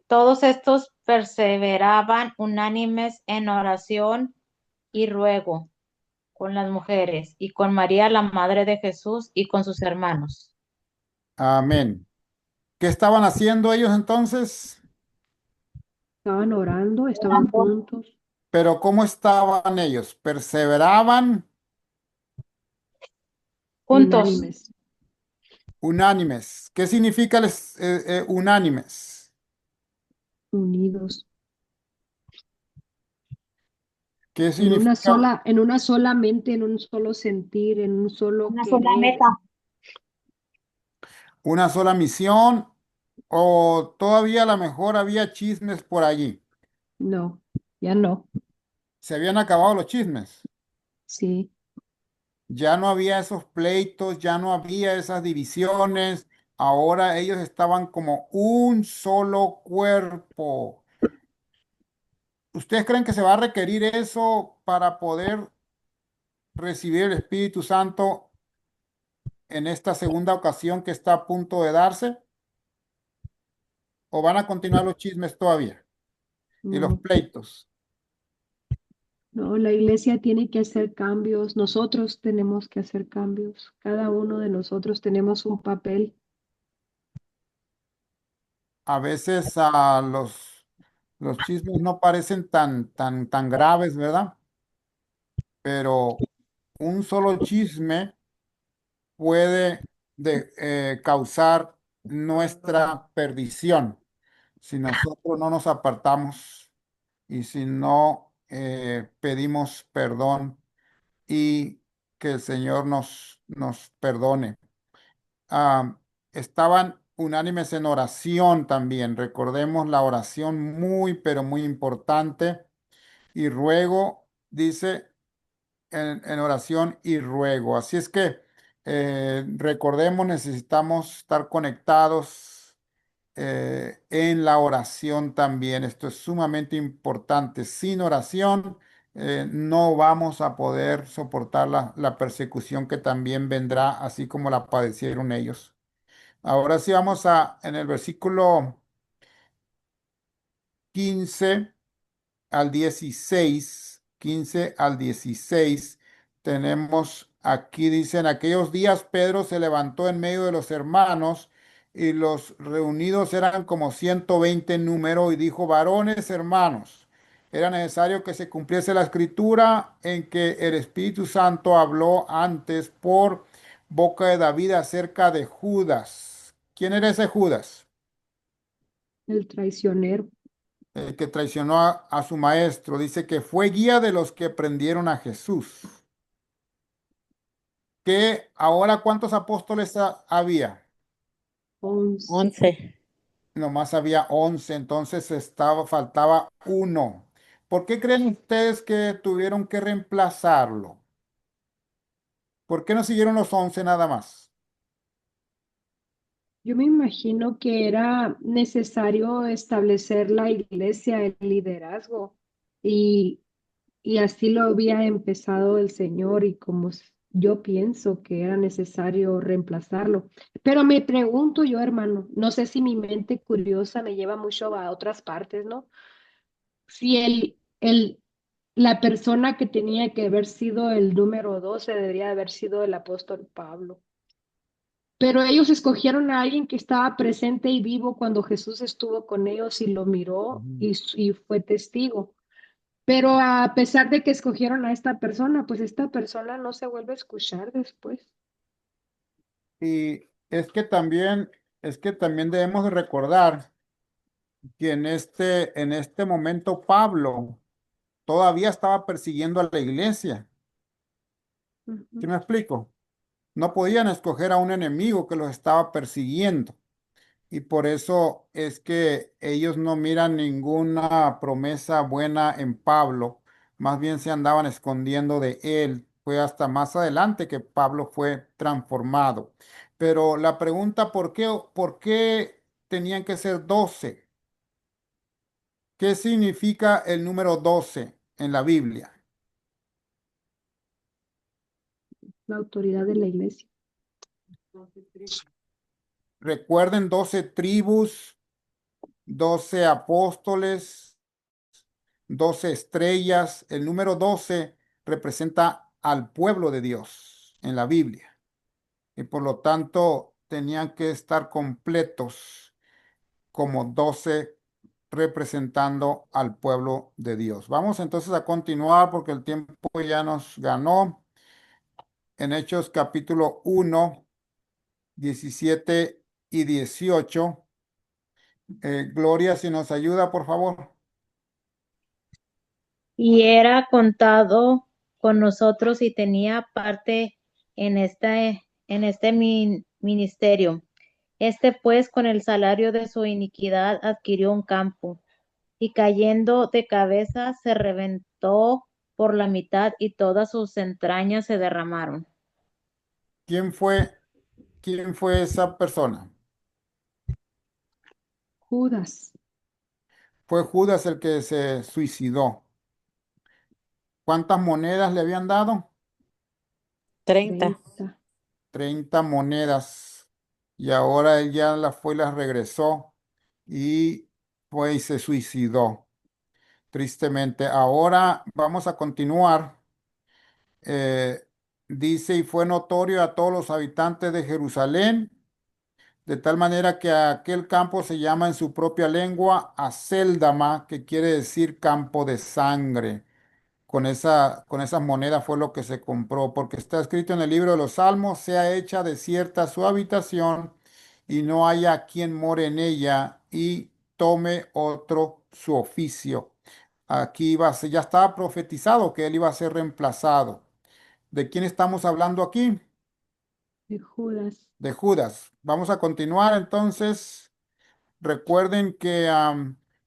Speaker 4: Todos estos perseveraban unánimes en oración y ruego con las mujeres y con María, la madre de Jesús, y con sus hermanos.
Speaker 1: Amén. ¿Qué estaban haciendo ellos entonces?
Speaker 2: Estaban orando, estaban juntos,
Speaker 1: Pero ¿cómo estaban ellos? ¿Perseveraban?
Speaker 4: Juntos,
Speaker 2: unánimes,
Speaker 1: Unánimes. ¿Qué significa unánimes?
Speaker 2: unidos,
Speaker 1: ¿Qué significa
Speaker 2: en una sola mente, en un solo sentir, en un solo
Speaker 4: una sola
Speaker 2: querer.
Speaker 4: meta.
Speaker 1: una sola misión? ¿O todavía a lo mejor había chismes por allí?
Speaker 2: No, ya no.
Speaker 1: ¿Se habían acabado los chismes?
Speaker 2: Sí,
Speaker 1: Ya no había esos pleitos, ya no había esas divisiones. Ahora ellos estaban como un solo cuerpo. ¿Ustedes creen que se va a requerir eso para poder recibir el Espíritu Santo en esta segunda ocasión que está a punto de darse? ¿O van a continuar los chismes todavía y los
Speaker 2: no.
Speaker 1: pleitos?
Speaker 2: No, la iglesia tiene que hacer cambios, nosotros tenemos que hacer cambios, cada uno de nosotros tenemos un papel.
Speaker 1: A veces los chismes no parecen tan graves, ¿verdad? Pero un solo chisme puede causar nuestra perdición si nosotros no nos apartamos y si no pedimos perdón y que el Señor nos perdone. Ah, estaban unánimes en oración también. Recordemos la oración muy, pero muy importante. Y ruego, dice en oración y ruego. Así es que recordemos, necesitamos estar conectados en la oración también. Esto es sumamente importante. Sin oración no vamos a poder soportar la persecución que también vendrá, así como la padecieron ellos. Ahora sí vamos en el versículo 15 al 16 tenemos aquí, dicen, aquellos días Pedro se levantó en medio de los hermanos y los reunidos eran como 120 en número y dijo, varones hermanos, era necesario que se cumpliese la escritura en que el Espíritu Santo habló antes por boca de David acerca de Judas. ¿Quién era ese Judas?
Speaker 2: El traicionero,
Speaker 1: El que traicionó a su maestro. Dice que fue guía de los que prendieron a Jesús. Que ahora, ¿cuántos apóstoles había?
Speaker 2: 11.
Speaker 3: 11.
Speaker 1: Nomás había 11, entonces faltaba uno. ¿Por qué creen ustedes que tuvieron que reemplazarlo? ¿Por qué no siguieron los 11 nada más?
Speaker 2: Yo me imagino que era necesario establecer la iglesia, el liderazgo, y, y así lo había empezado el Señor y como yo pienso que era necesario reemplazarlo. Pero me pregunto yo, hermano, no sé si mi mente curiosa me lleva mucho a otras partes, ¿no? Si la persona que tenía que haber sido el número 12 debería haber sido el apóstol Pablo. Pero ellos escogieron a alguien que estaba presente y vivo cuando Jesús estuvo con ellos y lo miró
Speaker 1: Ujú.
Speaker 2: y fue testigo. Pero a pesar de que escogieron a esta persona, pues esta persona no se vuelve a escuchar después.
Speaker 1: Y es que también debemos de recordar que en este momento Pablo todavía estaba persiguiendo a la iglesia. ¿Sí
Speaker 2: Ujú.
Speaker 1: me explico? No podían escoger a un enemigo que los estaba persiguiendo. Y por eso es que ellos no miran ninguna promesa buena en Pablo. Más bien se andaban escondiendo de él. Fue hasta más adelante que Pablo fue transformado. Pero la pregunta, ¿por qué tenían que ser 12? ¿Qué significa el número 12 en la Biblia?
Speaker 2: La autoridad de la iglesia.
Speaker 1: Recuerden 12 tribus, 12 apóstoles, 12 estrellas. El número 12 representa al pueblo de Dios en la Biblia y por lo tanto tenían que estar completos como 12 representando al pueblo de Dios. Vamos entonces a continuar porque el tiempo ya nos ganó. En Hechos capítulo 1, 17 y 18. Gloria, si nos ayuda, por favor.
Speaker 4: Y era contado con nosotros y tenía parte en este ministerio. Este pues con el salario de su iniquidad adquirió un campo y cayendo de cabeza se reventó por la mitad y todas sus entrañas se derramaron.
Speaker 1: ¿Quién fue, quién fue esa persona?
Speaker 2: Judas,
Speaker 1: Fue Judas el que se suicidó. ¿Cuántas monedas le habían dado?
Speaker 3: 30.
Speaker 2: 30.
Speaker 1: 30 monedas. Y ahora él ya las fue y las regresó y fue y se suicidó. tristemente. Ahora vamos a continuar. Eh, Dice, y fue notorio a todos los habitantes de Jerusalén, de tal manera que aquel campo se llama en su propia lengua Acéldama, que quiere decir campo de sangre. Con esas monedas fue lo que se compró, porque está escrito en el libro de los Salmos, sea hecha desierta su habitación y no haya quien more en ella y tome otro su oficio. Aquí iba a ser, ya estaba profetizado que él iba a ser reemplazado. ¿De quién estamos hablando aquí?
Speaker 2: de Judas.
Speaker 1: De Judas. Vamos a continuar entonces. Recuerden que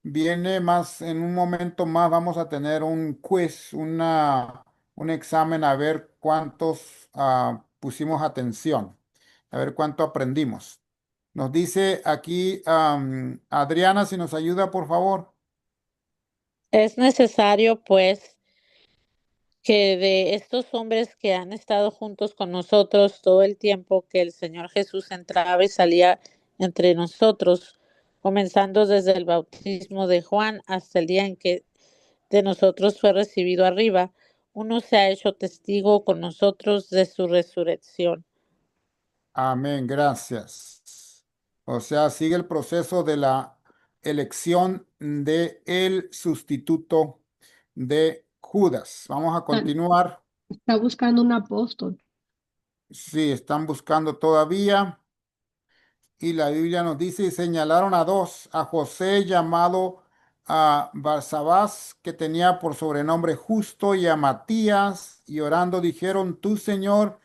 Speaker 1: viene más, en un momento más vamos a tener un quiz, un examen a ver cuántos pusimos atención, a ver cuánto aprendimos. Nos dice aquí Adriana, si nos ayuda, por favor.
Speaker 3: Es necesario, pues, que de estos hombres que han estado juntos con nosotros todo el tiempo que el Señor Jesús entraba y salía entre nosotros, comenzando desde el bautismo de Juan hasta el día en que de nosotros fue recibido arriba, uno se ha hecho testigo con nosotros de su resurrección.
Speaker 1: Amén, gracias. O sea, sigue el proceso de la elección de el sustituto de Judas. Vamos a
Speaker 2: Está,
Speaker 1: continuar.
Speaker 2: está buscando un apóstol.
Speaker 1: Sí, están buscando todavía. Y la Biblia nos dice, y señalaron a dos, a José llamado a Barsabás, que tenía por sobrenombre Justo, y a Matías, y orando dijeron, tú, Señor,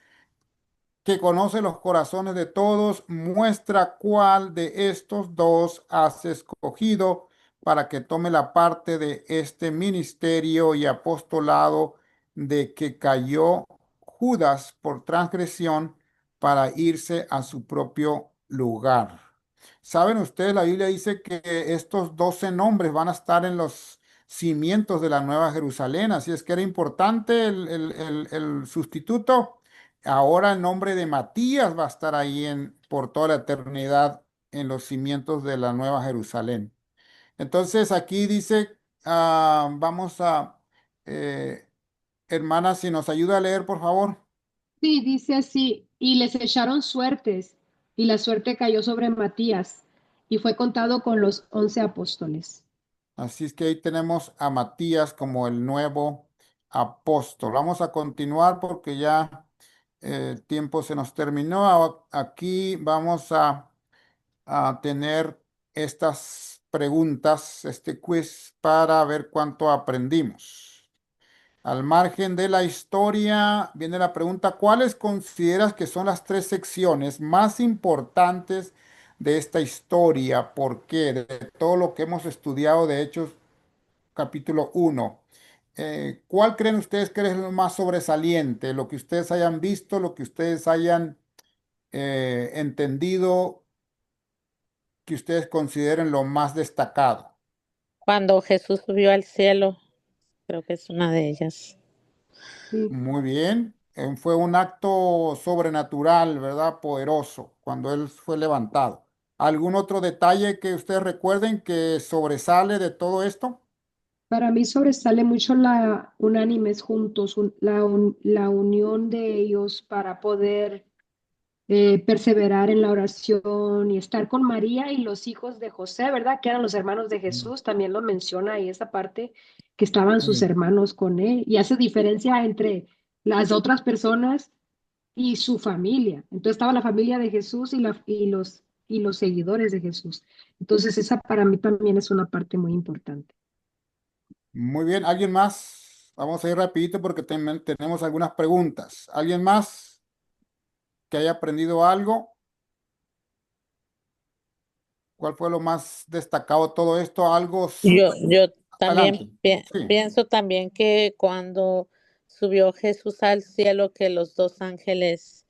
Speaker 1: que conoce los corazones de todos, muestra cuál de estos dos has escogido para que tome la parte de este ministerio y apostolado de que cayó Judas por transgresión para irse a su propio lugar. ¿Saben ustedes? La Biblia dice que estos 12 nombres van a estar en los cimientos de la Nueva Jerusalén, así es que era importante el sustituto. Ahora el nombre de Matías va a estar ahí por toda la eternidad en los cimientos de la Nueva Jerusalén. Entonces aquí dice, vamos a, eh, hermana, si nos ayuda a leer, por favor.
Speaker 2: Sí, dice así, y les echaron suertes, y la suerte cayó sobre Matías, y fue contado con los 11 apóstoles.
Speaker 1: Así es que ahí tenemos a Matías como el nuevo apóstol. Vamos a continuar porque ya el tiempo se nos terminó. Aquí vamos a tener estas preguntas, este quiz para ver cuánto aprendimos. Al margen de la historia, viene la pregunta, ¿cuáles consideras que son las tres secciones más importantes de esta historia? ¿Por qué? De todo lo que hemos estudiado de Hechos capítulo uno. ¿Cuál creen ustedes que es lo más sobresaliente? Lo que ustedes hayan visto, lo que ustedes hayan entendido, que ustedes consideren lo más destacado.
Speaker 3: Cuando Jesús subió al cielo, creo que es una de ellas.
Speaker 2: Sí.
Speaker 1: Muy bien. Fue un acto sobrenatural, ¿verdad? Poderoso, cuando él fue levantado. ¿Algún otro detalle que ustedes recuerden que sobresale de todo esto?
Speaker 2: Para mí sobresale mucho la unánimes juntos, la unión de ellos para poder perseverar en la oración y estar con María y los hijos de José, ¿verdad? Que eran los hermanos de
Speaker 1: Mm.
Speaker 2: Jesús, también lo menciona ahí esa parte, que estaban sus
Speaker 1: Sí.
Speaker 2: hermanos con él y hace diferencia entre las otras personas y su familia. Entonces estaba la familia de Jesús y los seguidores de Jesús. Entonces esa para mí también es una parte muy importante.
Speaker 1: Muy bien. ¿Alguien más? Vamos a ir rapidito porque tenemos algunas preguntas. ¿Alguien más que haya aprendido algo? ¿Cuál fue lo más destacado de todo esto? Algo
Speaker 3: Yo también
Speaker 1: adelante. Sí.
Speaker 3: pienso también que cuando subió Jesús al cielo, que los dos ángeles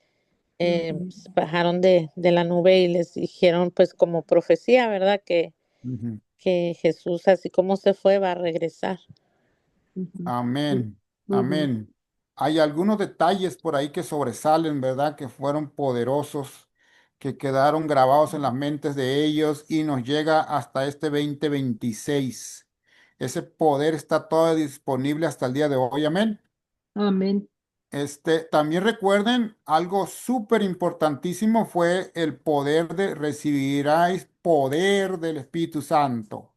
Speaker 2: Ujú,
Speaker 3: bajaron de la nube y les dijeron, pues como profecía, ¿verdad?
Speaker 1: Ujú.
Speaker 3: Que Jesús, así como se fue, va a regresar.
Speaker 2: ujú. Sí,
Speaker 1: Amén,
Speaker 2: muy bien.
Speaker 1: amén. Hay algunos detalles por ahí que sobresalen, ¿verdad? Que fueron poderosos, que quedaron grabados en las mentes de ellos y nos llega hasta este 2026. Ese poder está todo disponible hasta el día de hoy. Amén.
Speaker 2: Amén.
Speaker 1: También recuerden, algo súper importantísimo fue el poder de recibiráis poder del Espíritu Santo. O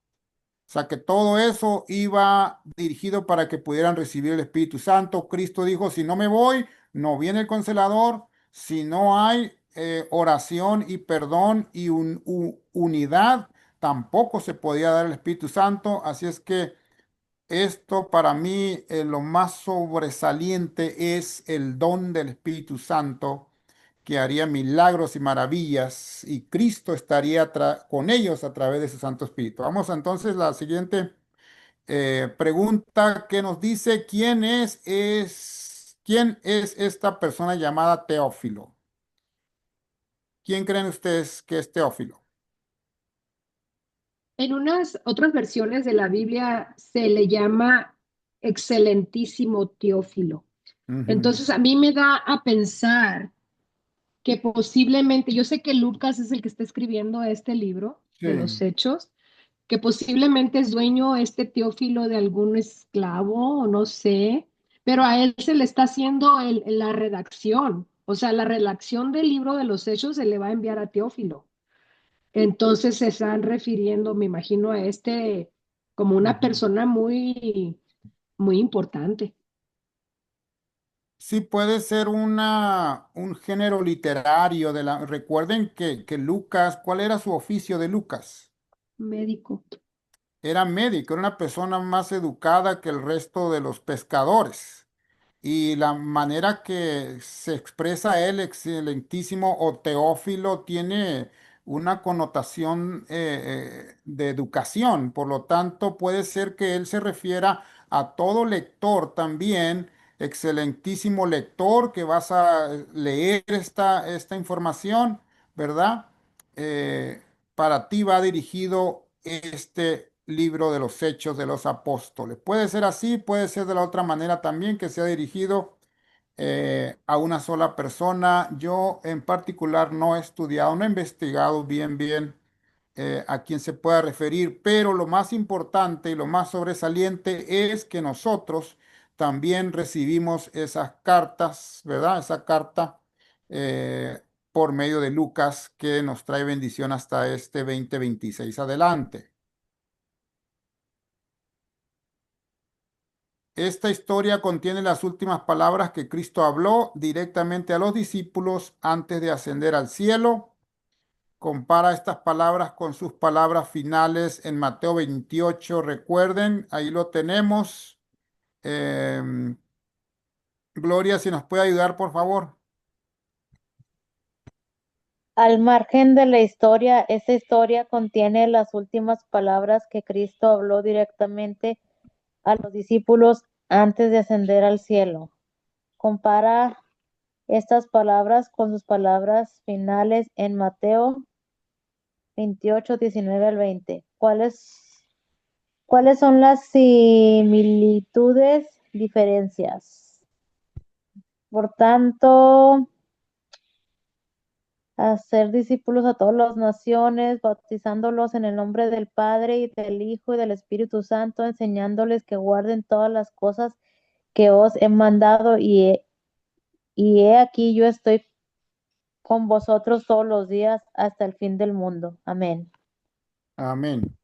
Speaker 1: sea que todo eso iba dirigido para que pudieran recibir el Espíritu Santo. Cristo dijo, si no me voy, no viene el Consolador. Si no hay oración y perdón y unidad, tampoco se podía dar el Espíritu Santo. Así es que esto para mí lo más sobresaliente es el don del Espíritu Santo que haría milagros y maravillas y Cristo estaría con ellos a través de su Santo Espíritu. Vamos entonces a la siguiente pregunta que nos dice, ¿quién es esta persona llamada Teófilo? ¿Quién creen ustedes que es Teófilo?
Speaker 2: En unas otras versiones de la Biblia se le llama excelentísimo Teófilo.
Speaker 1: Ujú.
Speaker 2: Entonces a mí me da a pensar que posiblemente, yo sé que Lucas es el que está escribiendo este libro
Speaker 1: Sí.
Speaker 2: de los Hechos, que posiblemente es dueño este Teófilo de algún esclavo o no sé, pero a él se le está haciendo la redacción, o sea, la redacción del libro de los Hechos se le va a enviar a Teófilo. Entonces se están refiriendo, me imagino, a este como una
Speaker 1: Ujú.
Speaker 2: persona muy, muy importante,
Speaker 1: Sí, puede ser un género literario Recuerden que Lucas, ¿cuál era su oficio de Lucas?
Speaker 2: médico.
Speaker 1: Era médico, era una persona más educada que el resto de los pescadores. Y la manera que se expresa el excelentísimo o Teófilo tiene una connotación de educación. Por lo tanto, puede ser que él se refiera a todo lector también, excelentísimo lector, que vas a leer esta información, ¿verdad? Eh, para ti va dirigido este libro de los Hechos de los Apóstoles. Puede ser así, puede ser de la otra manera también, que sea dirigido a una sola persona. Yo en particular no he estudiado, no he investigado bien a quién se pueda referir, pero lo más importante y lo más sobresaliente es que nosotros también recibimos esas cartas, ¿verdad? Esa carta eh, por medio de Lucas que nos trae bendición hasta este 2026. Adelante. Esta historia contiene las últimas palabras que Cristo habló directamente a los discípulos antes de ascender al cielo. Compara estas palabras con sus palabras finales en Mateo 28. Recuerden, ahí lo tenemos. Em, Gloria, si nos puede ayudar, por favor.
Speaker 4: Al margen de la historia, esta historia contiene las últimas palabras que Cristo habló directamente a los discípulos antes de ascender al cielo. Compara estas palabras con sus palabras finales en Mateo 28, 19 al 20. ¿Cuáles son las similitudes, diferencias? Por tanto, hacer discípulos a todas las naciones, bautizándolos en el nombre del Padre y del Hijo y del Espíritu Santo, enseñándoles que guarden todas las cosas que os he mandado y he aquí yo estoy con vosotros todos los días hasta el fin del mundo. Amén.
Speaker 1: Amén.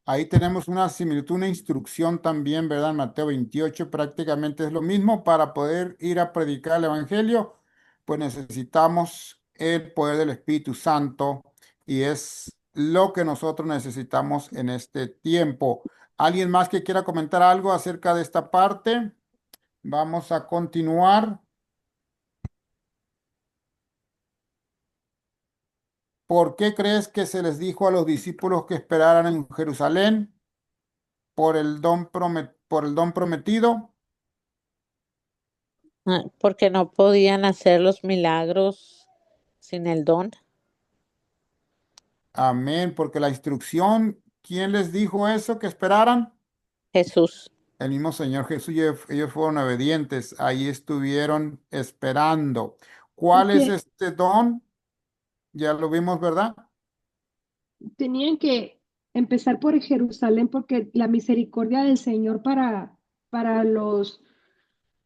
Speaker 1: Ahí tenemos una similitud, una instrucción también, ¿verdad? En Mateo 28 prácticamente es lo mismo. Para poder ir a predicar el Evangelio, pues necesitamos el poder del Espíritu Santo y es lo que nosotros necesitamos en este tiempo. ¿Alguien más que quiera comentar algo acerca de esta parte? Vamos a continuar. ¿Por qué crees que se les dijo a los discípulos que esperaran en Jerusalén por el don prometido?
Speaker 3: Porque no podían hacer los milagros sin el don.
Speaker 1: Amén, porque la instrucción, ¿quién les dijo eso? Que esperaran.
Speaker 3: Jesús.
Speaker 1: El mismo Señor Jesús, y ellos fueron obedientes, ahí estuvieron esperando. ¿Cuál es
Speaker 2: Que
Speaker 1: este don? Ya lo vimos, ¿verdad?
Speaker 2: tenían que empezar por Jerusalén, porque la misericordia del Señor para los,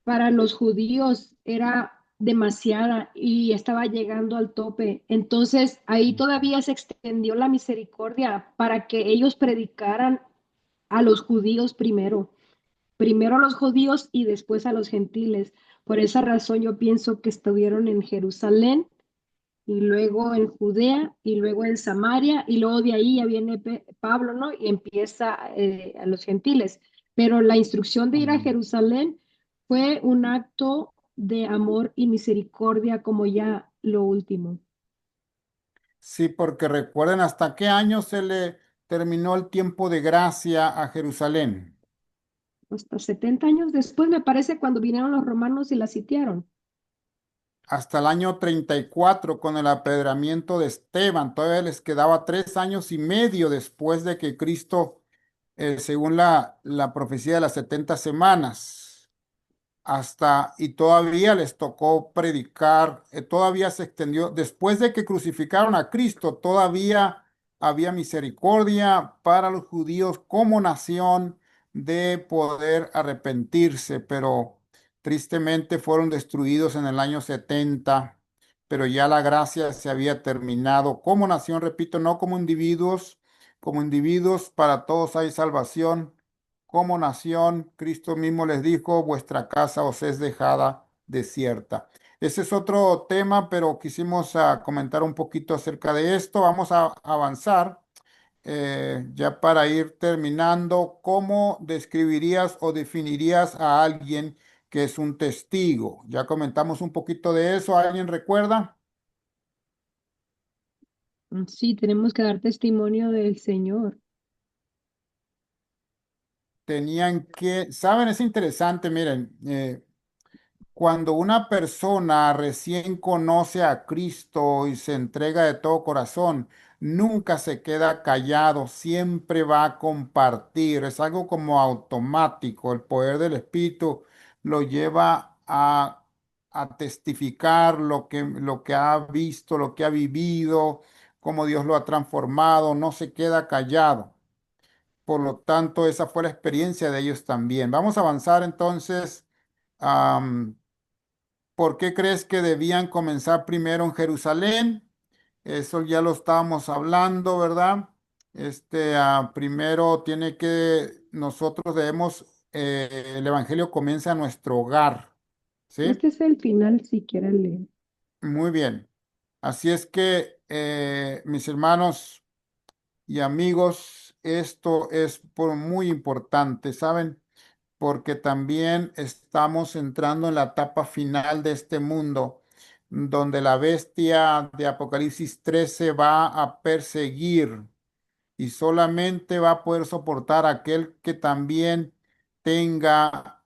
Speaker 2: para los judíos era demasiada y estaba llegando al tope. Entonces ahí todavía se extendió la misericordia para que ellos predicaran a los judíos primero, primero a los judíos y después a los gentiles. Por esa razón yo pienso que estuvieron en Jerusalén y luego en Judea y luego en Samaria y luego de ahí ya viene Pablo, ¿no? Y empieza a los gentiles. Pero la instrucción de ir a
Speaker 1: Mm.
Speaker 2: Jerusalén fue un acto de amor y misericordia como ya lo último.
Speaker 1: Sí, porque recuerden hasta qué año se le terminó el tiempo de gracia a Jerusalén.
Speaker 2: Hasta 70 años después, me parece, cuando vinieron los romanos y la sitiaron.
Speaker 1: Hasta el año 34 con el apedreamiento de Esteban. Todavía les quedaba 3 años y medio después de que Cristo, según la profecía de las 70 semanas, y todavía les tocó predicar, todavía se extendió, después de que crucificaron a Cristo, todavía había misericordia para los judíos como nación de poder arrepentirse, pero tristemente fueron destruidos en el año 70, pero ya la gracia se había terminado como nación, repito, no como individuos para todos hay salvación como nación, Cristo mismo les dijo, vuestra casa os es dejada desierta. Ese es otro tema, pero quisimos comentar un poquito acerca de esto. Vamos a avanzar ya para ir terminando. ¿Cómo describirías o definirías a alguien que es un testigo? Ya comentamos un poquito de eso. ¿Alguien recuerda?
Speaker 2: Sí, tenemos que dar testimonio del Señor.
Speaker 1: Tenían que, ¿saben? Es interesante, miren. Cuando una persona recién conoce a Cristo y se entrega de todo corazón, nunca se queda callado, siempre va a compartir. Es algo como automático. El poder del Espíritu lo lleva a testificar lo que ha visto, lo que ha vivido, cómo Dios lo ha transformado. No se queda callado. Por lo tanto, esa fue la experiencia de ellos también. Vamos a avanzar entonces. ¿Por qué crees que debían comenzar primero en Jerusalén? Eso ya lo estábamos hablando, ¿verdad? Primero nosotros debemos, el evangelio comienza en nuestro hogar, ¿sí?
Speaker 2: Este es el final, si quieren leer.
Speaker 1: Muy bien. Así es que, mis hermanos y amigos, esto es muy importante, ¿saben? Porque también estamos entrando en la etapa final de este mundo, donde la bestia de Apocalipsis 13 va a perseguir y solamente va a poder soportar aquel que también tenga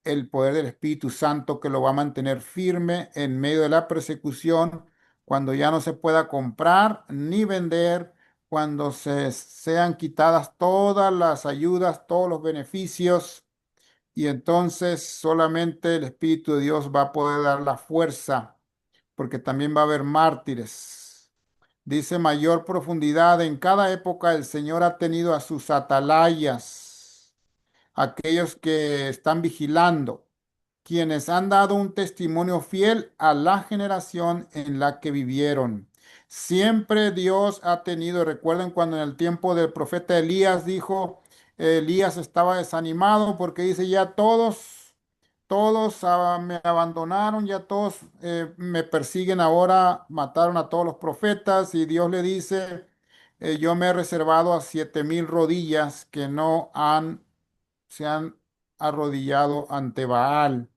Speaker 1: el poder del Espíritu Santo que lo va a mantener firme en medio de la persecución, cuando ya no se pueda comprar ni vender, cuando se sean quitadas todas las ayudas, todos los beneficios y entonces solamente el Espíritu de Dios va a poder dar la fuerza, porque también va a haber mártires. Dice mayor profundidad. En cada época el Señor ha tenido a sus atalayas, aquellos que están vigilando, quienes han dado un testimonio fiel a la generación en la que vivieron. Siempre Dios ha tenido, recuerden cuando en el tiempo del profeta Elías dijo, Elías estaba desanimado porque dice, ya todos me abandonaron, ya todos me persiguen ahora, mataron a todos los profetas y Dios le dice, yo me he reservado a 7,000 rodillas que no se han arrodillado ante Baal.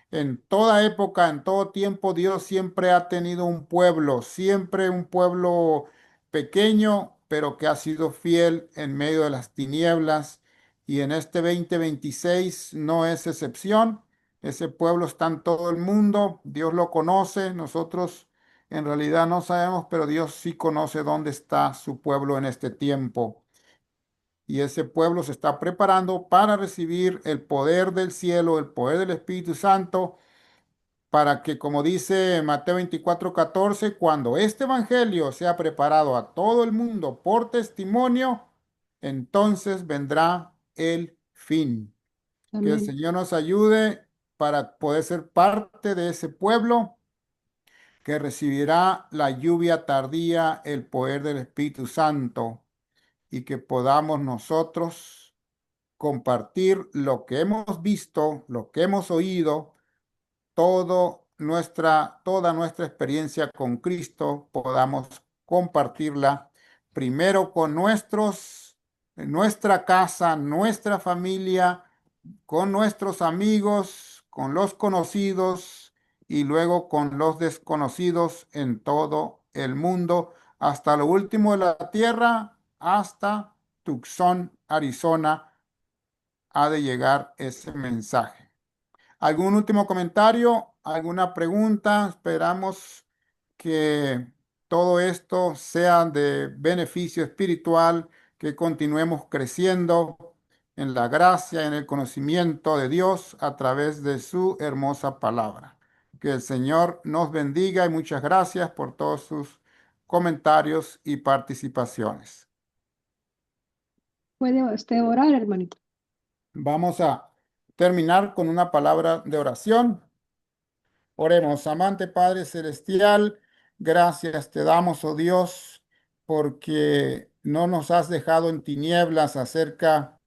Speaker 1: En toda época, en todo tiempo, Dios siempre ha tenido un pueblo, siempre un pueblo pequeño, pero que ha sido fiel en medio de las tinieblas. Y en este 2026 no es excepción. Ese pueblo está en todo el mundo, Dios lo conoce, nosotros en realidad no sabemos, pero Dios sí conoce dónde está su pueblo en este tiempo. Y ese pueblo se está preparando para recibir el poder del cielo, el poder del Espíritu Santo para que, como dice Mateo 24:14, cuando este evangelio sea preparado a todo el mundo por testimonio, entonces vendrá el fin. Que el
Speaker 2: Amén.
Speaker 1: Señor nos ayude para poder ser parte de ese pueblo que recibirá la lluvia tardía, el poder del Espíritu Santo, y que podamos nosotros compartir lo que hemos visto, lo que hemos oído, toda nuestra experiencia con Cristo, podamos compartirla primero con nuestra casa, nuestra familia, con nuestros amigos, con los conocidos y luego con los desconocidos en todo el mundo, hasta lo último de la tierra, hasta Tucson, Arizona, ha de llegar ese mensaje. ¿Algún último comentario? ¿Alguna pregunta? Esperamos que todo esto sea de beneficio espiritual, que continuemos creciendo en la gracia, en el conocimiento de Dios a través de su hermosa palabra. Que el Señor nos bendiga y muchas gracias por todos sus comentarios y participaciones.
Speaker 2: ¿Puede usted orar, hermanito?
Speaker 1: Vamos a terminar con una palabra de oración. Oremos, amante Padre Celestial, gracias te damos, oh Dios, porque no nos has dejado en tinieblas acerca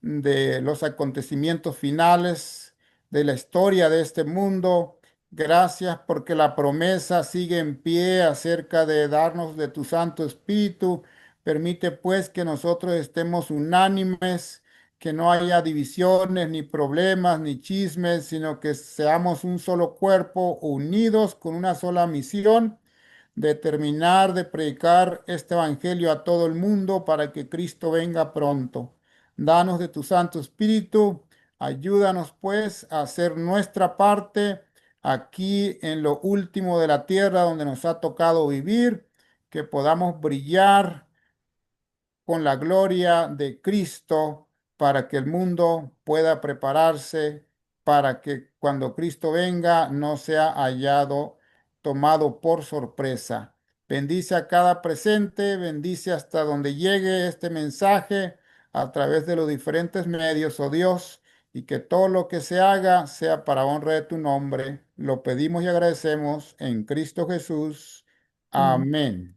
Speaker 1: de los acontecimientos finales de la historia de este mundo. Gracias porque la promesa sigue en pie acerca de darnos de tu Santo Espíritu. Permite pues que nosotros estemos unánimes, que no haya divisiones, ni problemas, ni chismes, sino que seamos un solo cuerpo, unidos con una sola misión de terminar de predicar este evangelio a todo el mundo para que Cristo venga pronto. Danos de tu Santo Espíritu, ayúdanos pues a hacer nuestra parte aquí en lo último de la tierra donde nos ha tocado vivir, que podamos brillar con la gloria de Cristo para que el mundo pueda prepararse para que cuando Cristo venga no sea hallado tomado por sorpresa. Bendice a cada presente, bendice hasta donde llegue este mensaje a través de los diferentes medios, oh Dios, y que todo lo que se haga sea para honra de tu nombre. Lo pedimos y agradecemos en Cristo Jesús.
Speaker 2: Amén.
Speaker 1: Amén.